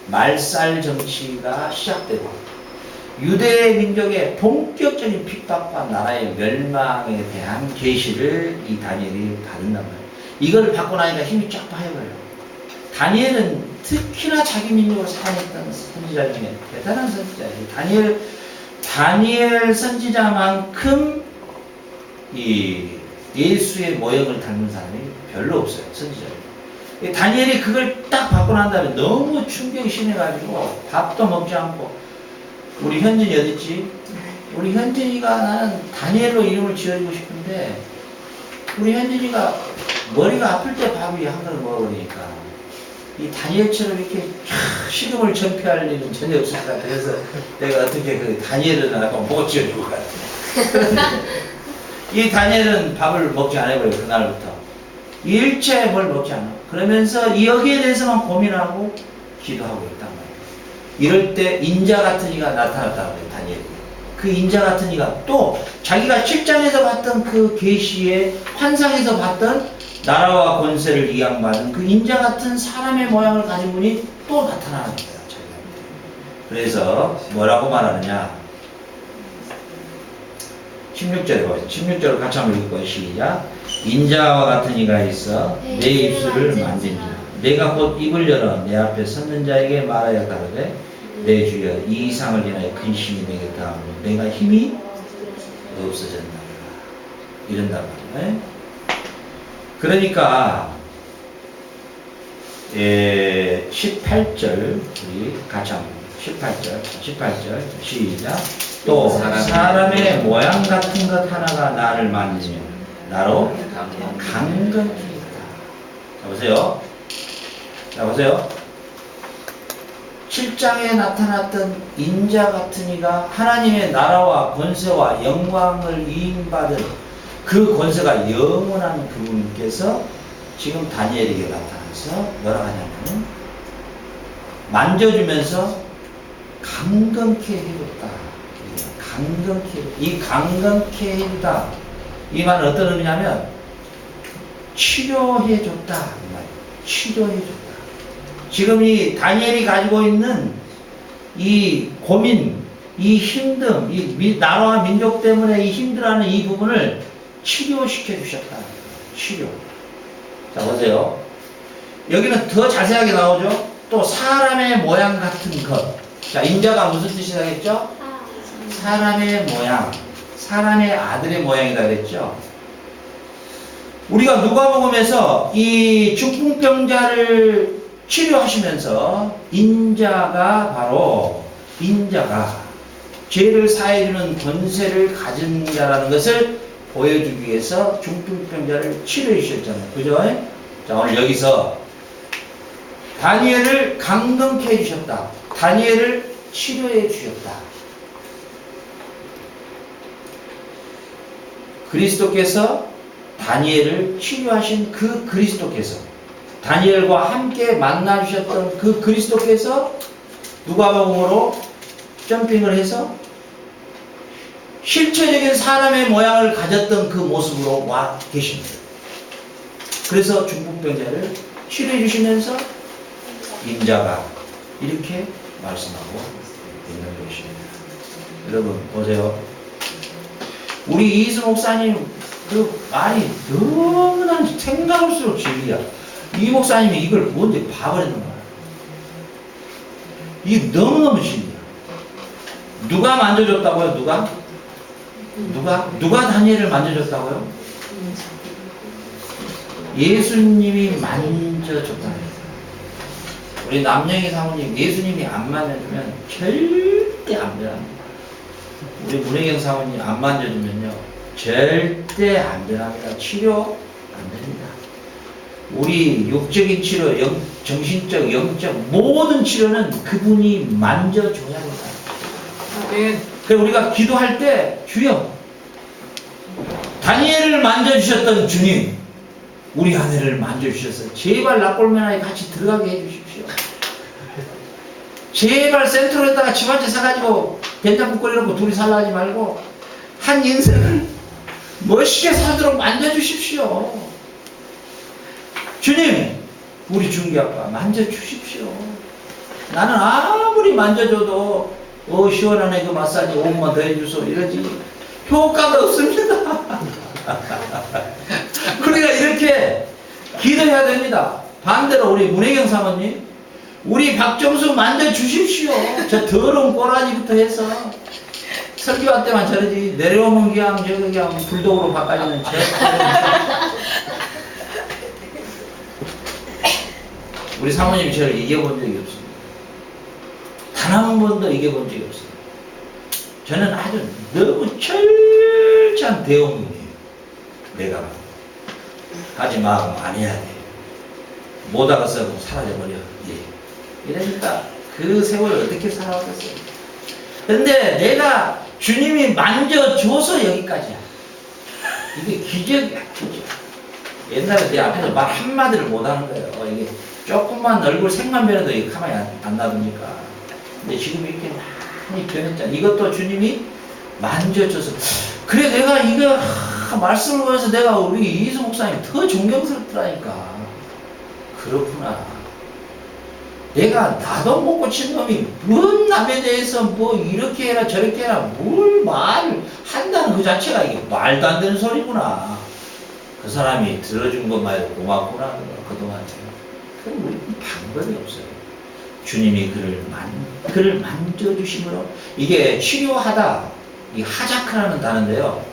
말살 정치가 시작되고 유대 민족의 본격적인 핍박과 나라의 멸망에 대한 계시를 이 다니엘이 받는단 말이에요. 이걸 받고 나니까 힘이 쫙 빠져버려요. 다니엘은 특히나 자기 민족을 사랑했던 선지자 중에 대단한 선지자예요. 다니엘 선지자만큼 이 예수의 모형을 닮은 사람이 별로 없어요. 선지자예요. 다니엘이 그걸 딱 받고 난 다음에 너무 충격이 심해가지고 밥도 먹지 않고 우리 현진이 어딨지? 우리 현진이가 나는 다니엘로 이름을 지어주고 싶은데 우리 현진이가 머리가 아플 때 밥이 한 그릇 먹으니까 이 다니엘처럼 이렇게 식음을 전폐할 일은 전혀 없을 것 같아. 그래서 내가 어떻게 그 다니엘을 한번 못 지어줄 것 같아. 이 다니엘은 밥을 먹지 않아버려요. 그날부터. 일체 뭘 먹지 않아. 그러면서 여기에 대해서만 고민하고 기도하고 있단 말이에요. 이럴 때 인자 같은 이가 나타났다고 해요. 다니엘이. 그 인자 같은 이가 또 자기가 7장에서 봤던 그 계시의 환상에서 봤던 나라와 권세를 이양받은 그 인자 같은 사람의 모양을 가진 분이 또 나타나는 거예요. 자기가. 그래서 뭐라고 말하느냐. 16절에 보세요. 16절을 같이 한번 읽고 시작. 인자와 같은 이가 있어 내 입술을 만진다. 내가 곧 입을 열어 내 앞에 섰는 자에게 말하여 가로되 내 주여 이 이상을 인하여 근심이 내게 당하므로 내가 힘이 없어졌나이다. 이런단 말이에요. 그러니까 18절 우리 같이 한번 18절 시작. 또 사람의 모양 같은 것 하나가 나를 만지며 나로 강건히 있다. 자 보세요. 7장에 나타났던 인자 같은 이가 하나님의 나라와 권세와 영광을 위임받은 그 권세가 영원한 그분께서 지금 다니엘에게 나타나서 뭐라고 하냐면 만져주면서 강건케 해줬다. 이 강건케 해주다. 이 말은 어떤 의미냐면 치료해줬다. 이 말이에요. 치료해줬다. 지금 이 다니엘이 가지고 있는 이 고민, 이 힘듦, 이 나라와 민족 때문에 이 힘들어하는 이 부분을 치료시켜 주셨다. 치료. 자, 보세요. 여기는 더 자세하게 나오죠? 또 사람의 모양 같은 것. 자, 인자가 무슨 뜻이라 했죠? 사람의 모양, 사람의 아들의 모양이다 그랬죠? 우리가 누가복음에서 이 중풍병자를 치료하시면서 인자가 죄를 사해주는 권세를 가진 자라는 것을 보여주기 위해서 중풍병자를 치료해 주셨잖아요. 그죠? 자, 오늘 여기서 다니엘을 강건케 해주셨다. 다니엘을 치료해 주셨다. 그리스도께서 다니엘을 치료하신 그 그리스도께서, 다니엘과 함께 만나주셨던 그 그리스도께서 누가복음으로 점핑을 해서 실체적인 사람의 모양을 가졌던 그 모습으로 와 계십니다. 그래서 중풍병자를 치료해 주시면서 인자가 이렇게 말씀하고 있는 것입니다. 여러분 보세요. 우리 이희수 목사님 그 말이 너무나 생각할수록 진리야. 이 목사님이 이걸 뭔지 봐버리는 거야. 이게 너무너무 진리야. 누가 만져줬다고요? 누가 다니엘을 만져줬다고요? 예수님이 만져줬다. 우리 남영희 사모님, 예수님이 안 만져주면 절대 안 변합니다. 우리 문혜경 사모님 안 만져주면요 절대 안 변합니다. 치료 안 됩니다. 우리 육적인 치료, 정신적, 영적 모든 치료는 그분이 만져줘야 합니다. 그래서 우리가 기도할 때 주여 다니엘을 만져주셨던 주님, 우리 아내를 만져주셔서 제발 납골면하에 같이 들어가게 해주십시오. 제발 센트로에다가 집 한 채 사가지고 된장국 끓여놓고 둘이 살라 하지 말고 한 인생을 멋있게 살도록 만져주십시오. 주님, 우리 중기아빠 만져주십시오. 나는 아무리 만져줘도 시원하네 그 마사지 5분만 더 해주소 이러지 효과가 없습니다. 그러니까 이렇게 기도해야 됩니다. 반대로 우리 문혜경 사모님, 우리 박정수 만져주십시오. 저 더러운 꼬라지부터 해서 설교할 때만 저러지 내려오면 그냥 저거 그냥 불독으로 바꿔주는 제 우리 사모님이 저를 이겨본 적이 없습니다. 단 한 번도 이겨본 적이 없습니다. 저는 아주 너무 철저한 대원군이에요. 내가 하지 마, 안 해야 돼. 못하가 써고 사라져버려. 예. 이러니까 그 세월을 어떻게 살아왔겠어요. 근데 내가 주님이 만져줘서 여기까지야. 이게 기적이야, 기적. 옛날에 내 앞에서 말 한마디를 못하는 거예요. 이게 조금만 얼굴 색만 변해도 이게 가만히 안 놔둡니까? 근데 지금 이렇게 많이 변했잖아. 이것도 주님이 만져줘서. 그래, 내가 이거 말씀을 보면서 내가 우리 이희수 목사님 더 존경스럽더라니까. 그렇구나. 내가 나도 못 고친 놈이 뭔 남에 대해서 뭐 이렇게 해라 저렇게 해라 뭘 말을 한다는 그 자체가 이게 말도 안 되는 소리구나. 그 사람이 들어준 것만 해도 고맙구나. 그동안 그럼 우리 방법이 없어요. 주님이 그를 만져주심으로 이게 치료하다. 이 하자크라는 단어인데요.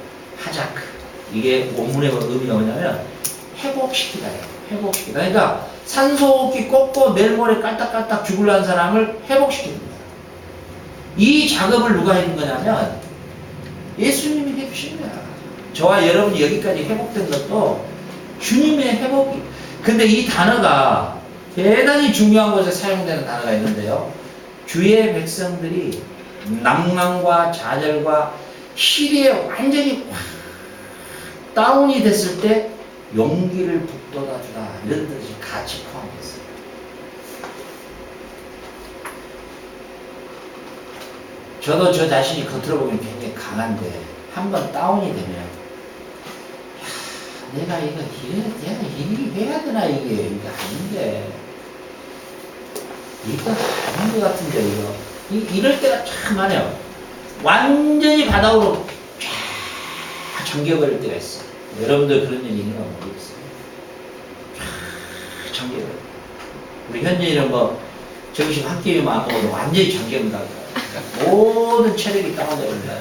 하자크. 이게 원문의 의미가 뭐냐면 회복시키다. 회복시키다. 그러니까 산소호흡기 꽂고 내일 모레 깔딱깔딱 죽으려는 사람을 회복시킵니다. 이 작업을 누가 해준 거냐면 예수님이 해주신 거야. 저와 여러분이 여기까지 회복된 것도 주님의 회복이. 근데 이 단어가 대단히 중요한 곳에 사용되는 단어가 있는데요. 주의 백성들이 낭만과 좌절과 시리에 완전히 확 다운이 됐을 때 용기를 북돋아주라 이런 뜻이 같이 포함됐어요. 저도 저 자신이 겉으로 보면 굉장히 강한데 한번 다운이 되면 내가 이거 해야 되나 이게 아닌데 이거 아닌 것 같은데 이럴 때가 참 많아요. 완전히 바닥으로 쫙 잠겨버릴 때가 있어. 여러분들 그런 일이 있는가 모르겠어요. 쫙 잠겨버려. 우리 현진이는 뭐 점심 한 끼만 안 먹어도 완전히 잠겨온다. 모든 체력이 다운되어 버린다.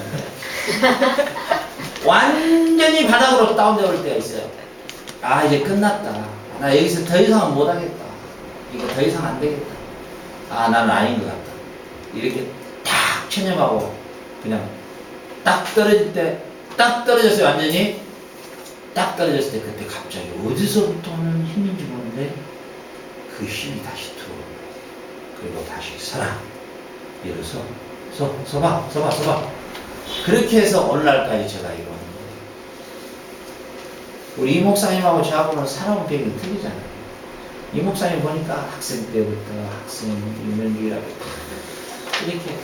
완전히 바닥으로 다운되어 올 때가 있어요. 아, 이제 끝났다. 나 여기서 더 이상은 못하겠다. 이거 더 이상 안 되겠다. 아, 나는 아닌 것 같다. 이렇게 탁 체념하고 그냥 딱 떨어질 때, 딱 떨어졌어요. 완전히 딱 떨어졌을 때 그때 갑자기 어디서부터 오는 힘인지 모르는데 그 힘이 다시 들어오고 그리고 다시 서라. 이래서 서봐. 그렇게 해서 오늘날까지 제가 이루어낸 거예요. 우리 이 목사님하고 저하고는 살아온 배경이 틀리잖아요. 이 목사님 보니까 학생 때부터 학생 유명주의라고 이렇게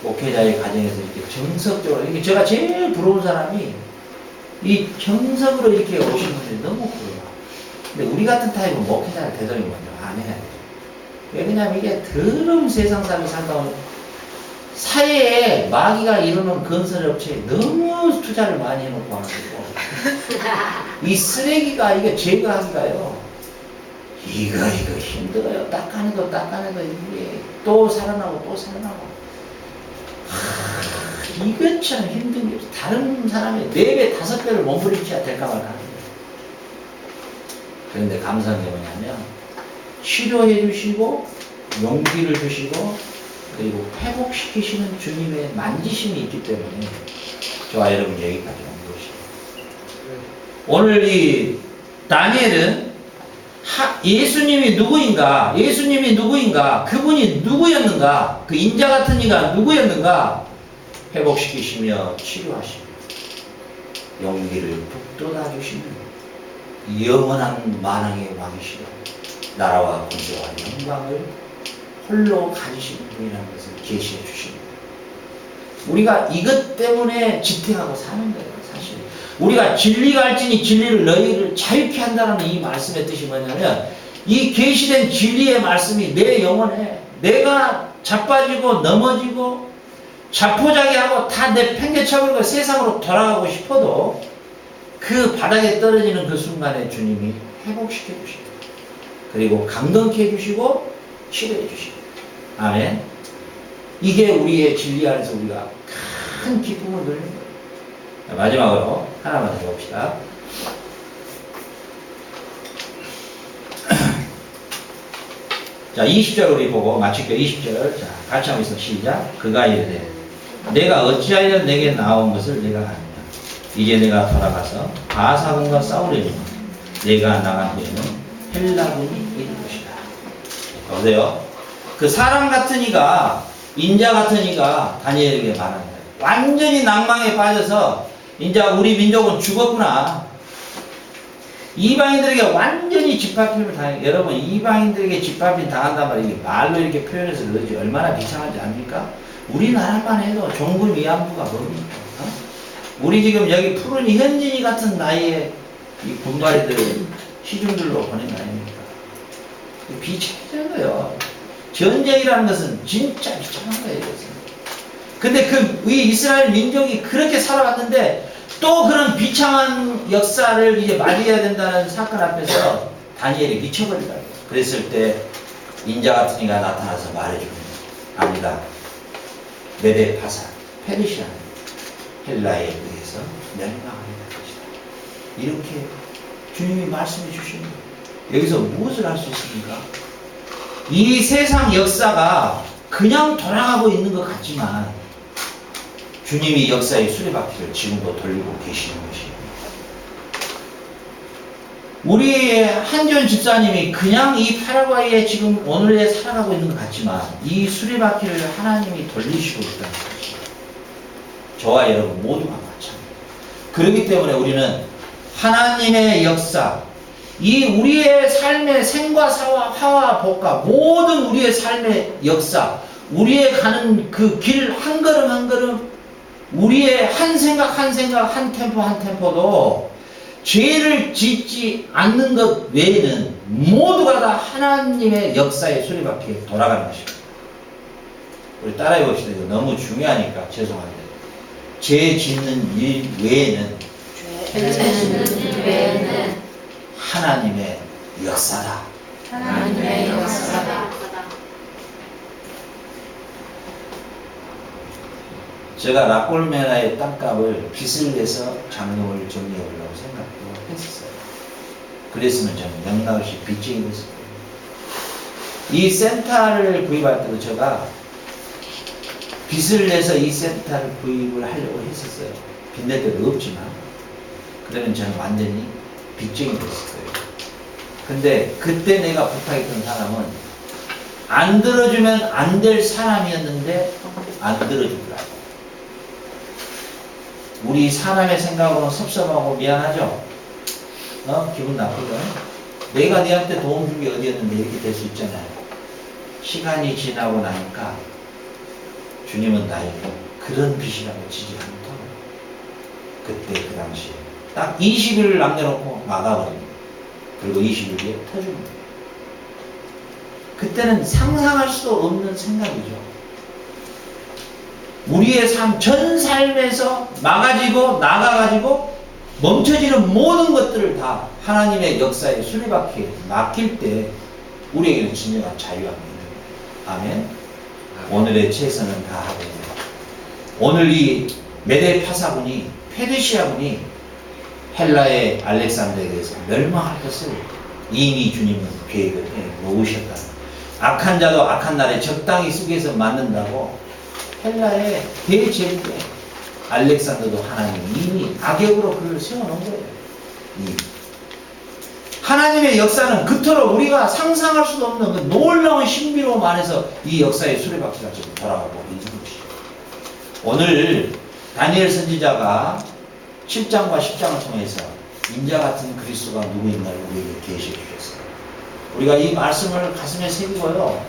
목회자의 과정에서 이렇게 정석적으로, 이게 제가 제일 부러운 사람이 이 정석으로 이렇게 오신 분들이 너무 부러워요. 근데 우리 같은 타입은 목회자를 되도록 먼저 안 해야 돼요. 왜냐면 이게 더러운 세상 살이 살다 보면 사회에 마귀가 이루는 건설업체에 너무 투자를 많이 해놓고 와가지고 이 쓰레기가 이게 제거하기가요, 이거 힘들어요. 닦아내도 이게 또 살아나고 이것처럼 힘든 게 없어. 다른 사람이 4배, 5배를 몸부림쳐야 될까 말까 하는 거예요. 그런데 감사한 게 뭐냐면 치료해 주시고 용기를 주시고 그리고 회복시키시는 주님의 만지심이 있기 때문에 저와 여러분 여기까지 온 것이에요. 오늘 이 다니엘은 예수님이 누구인가? 그분이 누구였는가? 그 인자 같은 이가 누구였는가? 회복시키시며 치료하시며 용기를 북돋아 주시며 영원한 만왕의 왕이시고 나라와 권세와 영광을 홀로 가지신 분이라는 것을 계시해 주십니다. 우리가 이것 때문에 지탱하고 사는 거예요. 사실 우리가 진리가 알지니 진리를 너희를 자유케 한다는 이 말씀의 뜻이 뭐냐면 이 계시된 진리의 말씀이 내 영혼에 내가 자빠지고 넘어지고 자포자기하고 다 내팽개쳐버리고 세상으로 돌아가고 싶어도 그 바닥에 떨어지는 그 순간에 주님이 회복시켜 주십니다. 그리고 강건케 해주시고 치료해 주십니다. 아멘. 이게 우리의 진리 안에서 우리가 큰 기쁨을 누리는 거예요. 마지막으로 하나만 더 봅시다. 자, 20절 우리 보고 마칠게요. 20절. 자, 같이 한번 있어. 시작. 그가 이르되 내가 어찌하여 내게 나온 것을 내가 아느냐. 이제 내가 돌아가서 바사군과 싸우려니와 내가 나간 뒤에는 헬라군이 이를 것이다. 보세요. 그 사람 같은 이가, 인자 같은 이가 다니엘에게 말합니다. 완전히 낭망에 빠져서 이제 우리 민족은 죽었구나. 이방인들에게 완전히 집합힘을 당해. 여러분, 이방인들에게 집합힘 당한단 말이에요. 말로 이렇게 표현해서 그러지 얼마나 비참한지 압니까? 우리나라만 해도 종군 위안부가 뭡니까? 어? 우리 지금 여기 푸른이 현진이 같은 나이에 이 군발이들 시중들로 보낸 거 아닙니까? 비참한 거예요. 전쟁이라는 것은 진짜 비참한 거예요. 근데 우리 이스라엘 민족이 그렇게 살아왔는데 또 그런 비참한 역사를 이제 맞이해야 된다는 사건 앞에서 다니엘이 미쳐버리다. 그랬을 때 인자 같은 이가 나타나서 말해줍니다. 아니다. 메데 파사, 페르시아, 헬라에 의해서 멸망하게 될 것이다. 이렇게 주님이 말씀해 주십니다. 여기서 무엇을 할 수 있습니까? 이 세상 역사가 그냥 돌아가고 있는 것 같지만 주님이 역사의 수레바퀴를 지금도 돌리고 계시는 것입니다. 우리 한전 집사님이 그냥 이 파라과이에 지금 오늘에 살아가고 있는 것 같지만 이 수레바퀴를 하나님이 돌리시고 있다는 것입니다. 저와 여러분 모두가 마찬가지입니다. 그렇기 때문에 우리는 하나님의 역사, 이 우리의 삶의 생과 사와 화와 복과 모든 우리의 삶의 역사, 우리의 가는 그 길 한 걸음 한 걸음, 우리의 한 생각 한 템포 한 템포도 죄를 짓지 않는 것 외에는 모두가 다 하나님의 역사의 수레바퀴에 돌아가는 것입니다. 우리 따라해 봅시다. 이거 너무 중요하니까 죄송합니다. 죄 짓는 일 외에는 하나님의 역사다. 하나님의 역사다. 제가 라골메나의 땅값을 빚을 내서 장롱을 정리해 보려고 생각도 했었어요. 그랬으면 저는 명랑없이 빚쟁이 됐을 거예요. 이 센터를 구입할 때도 제가 빚을 내서 이 센터를 구입을 하려고 했었어요. 빚낼 때도 없지만. 그러면 저는 완전히 빚쟁이 됐을 거예요. 근데 그때 내가 부탁했던 사람은 안 들어주면 안 될 사람이었는데 안 들어주더라고. 우리 사람의 생각으로는 섭섭하고 미안하죠? 기분 나쁘죠? 내가 네한테 도움 준 게 어디였는데 이렇게 될 수 있잖아요. 시간이 지나고 나니까 주님은 나에게 그런 빚이라고 지지 않도록 그때 그 당시에 딱 20일을 남겨놓고 막아버립니다. 그리고 20일 뒤에 터집니다. 그때는 상상할 수 없는 생각이죠. 우리의 삶, 전 삶에서 막아지고 나가가지고 멈춰지는 모든 것들을 다 하나님의 역사에 수레바퀴에 맡길 때 우리에게는 진정한 자유함이 있는 거예요. 아멘. 오늘의 최선은 다하고 오늘 이 메데 파사군이 페르시아군이 헬라의 알렉산더에 대해서 멸망할 것을 이미 주님은 계획을 해 놓으셨다. 악한 자도 악한 날에 적당히 쑥에서 맞는다고 헬라의 대제국에 알렉산더도 하나님이 이미 악역으로 그를 세워놓은 거예요. 하나님의 역사는 그토록 우리가 상상할 수도 없는 그 놀라운 신비로움 안에서 이 역사의 수레바퀴가 지금 돌아가고 있는 것이죠. 오늘 다니엘 선지자가 7장과 10장을 통해서 인자 같은 그리스도가 누구인가를 우리에게 계시해 주셨어요. 우리가 이 말씀을 가슴에 새기고요.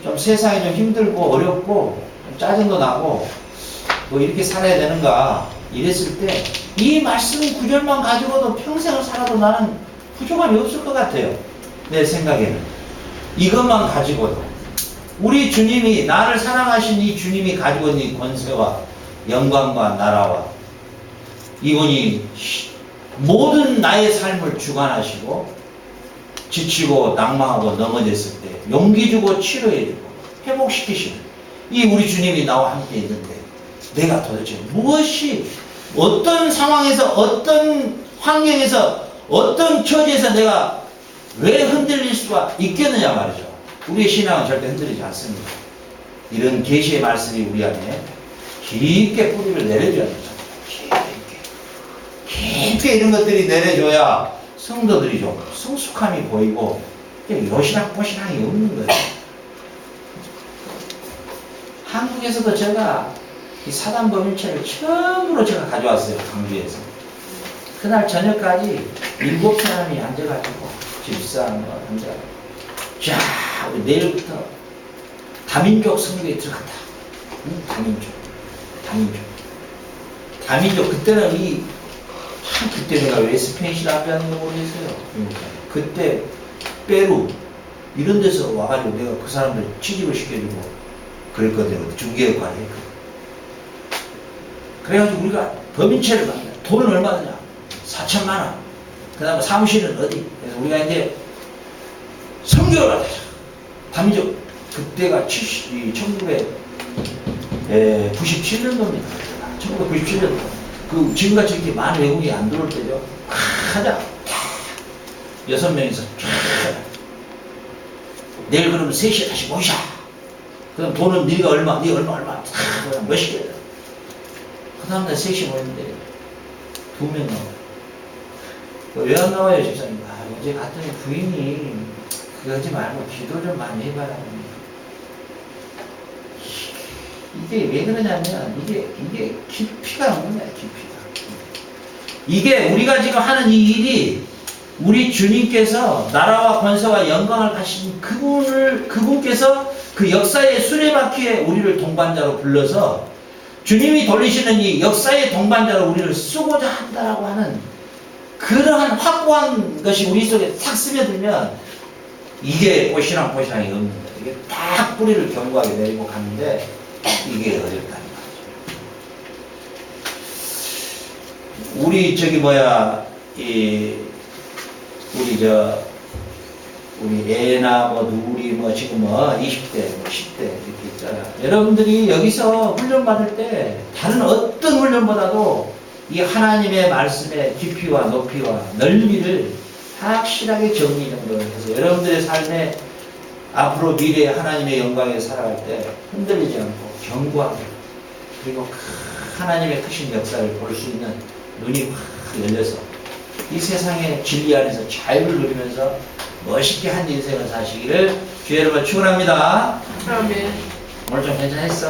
좀 세상이 좀 힘들고 어렵고 좀 짜증도 나고 뭐 이렇게 살아야 되는가 이랬을 때 이 말씀 구절만 가지고도 평생을 살아도 나는 부족함이 없을 것 같아요. 내 생각에는. 이것만 가지고도 우리 주님이 나를 사랑하신 이 주님이 가지고 있는 이 권세와 영광과 나라와 이분이 모든 나의 삶을 주관하시고 지치고 낙망하고 넘어졌을 때 용기 주고 치료해주고 회복시키시는 이 우리 주님이 나와 함께 있는데 내가 도대체 무엇이 어떤 상황에서 어떤 환경에서 어떤 처지에서 내가 왜 흔들릴 수가 있겠느냐 말이죠. 우리의 신앙은 절대 흔들리지 않습니다. 이런 계시의 말씀이 우리 안에 깊게 뿌리를 내려줘야 됩니다. 깊게 이런 것들이 내려줘야 성도들이 좀 성숙함이 보이고 요시락보시락이 없는 거예요. 한국에서도 제가 이 사단법인책을 처음으로 제가 가져왔어요. 광주에서. 그날 저녁까지 7사람이 앉아가지고 집사람 앉아가지고 자 우리 내일부터 다민족 성교에 들어간다. 다민족 그때는 그때 내가 왜 스페인 신학자인지 모르겠어요. 그때 페루 이런 데서 와가지고 내가 그 사람들 취직을 시켜주고 그랬거든요. 중개 역할을 했거든요. 그래가지고 우리가 법인체를 받냐. 돈은 얼마 드냐? 4천만 원. 그 다음에 사무실은 어디? 그래서 우리가 이제 성교를 하자. 다민족 그때가 1997년도입니다. 1997년도. 그 지금같이 이렇게 많은 외국인이 안 들어올 때죠. 하자. 6명이서 내일 그러면 3시에 다시 모이자. 그럼 돈은 네가 얼마, 네 얼마. 몇십 개. 그 다음날 3시 모였는데 2명 나와요. 왜 안 나와요, 집사님? 어제 갔더니 부인이 그거 하지 말고 기도 좀 많이 해봐라. 이게 왜 그러냐면 이게 깊이가 없는 거야. 깊이가. 이게 우리가 지금 하는 이 일이 우리 주님께서 나라와 권세와 영광을 가신 그분께서 그 역사의 수레바퀴에 우리를 동반자로 불러서 주님이 돌리시는 이 역사의 동반자로 우리를 쓰고자 한다라고 하는 그러한 확고한 것이 우리 속에 탁 스며들면 이게 보시랑이 없는 거예요. 이게 딱 뿌리를 견고하게 내리고 가는데 이게 어렵다는 거죠. 우리 우리 애나 뭐 누리 뭐 지금 뭐 20대 뭐 10대 이렇게 있잖아요. 여러분들이 여기서 훈련 받을 때 다른 어떤 훈련보다도 이 하나님의 말씀의 깊이와 높이와 넓이를 확실하게 정리정돈해서 여러분들의 삶에 앞으로 미래의 하나님의 영광에 살아갈 때 흔들리지 않고 견고하게 그리고 하나님의 크신 역사를 볼 수 있는 눈이 확 열려서 이 세상의 진리 안에서 자유를 누리면서 멋있게 한 인생을 사시기를 주의 이름으로 축원합니다. 아멘. 오늘 좀 괜찮았어?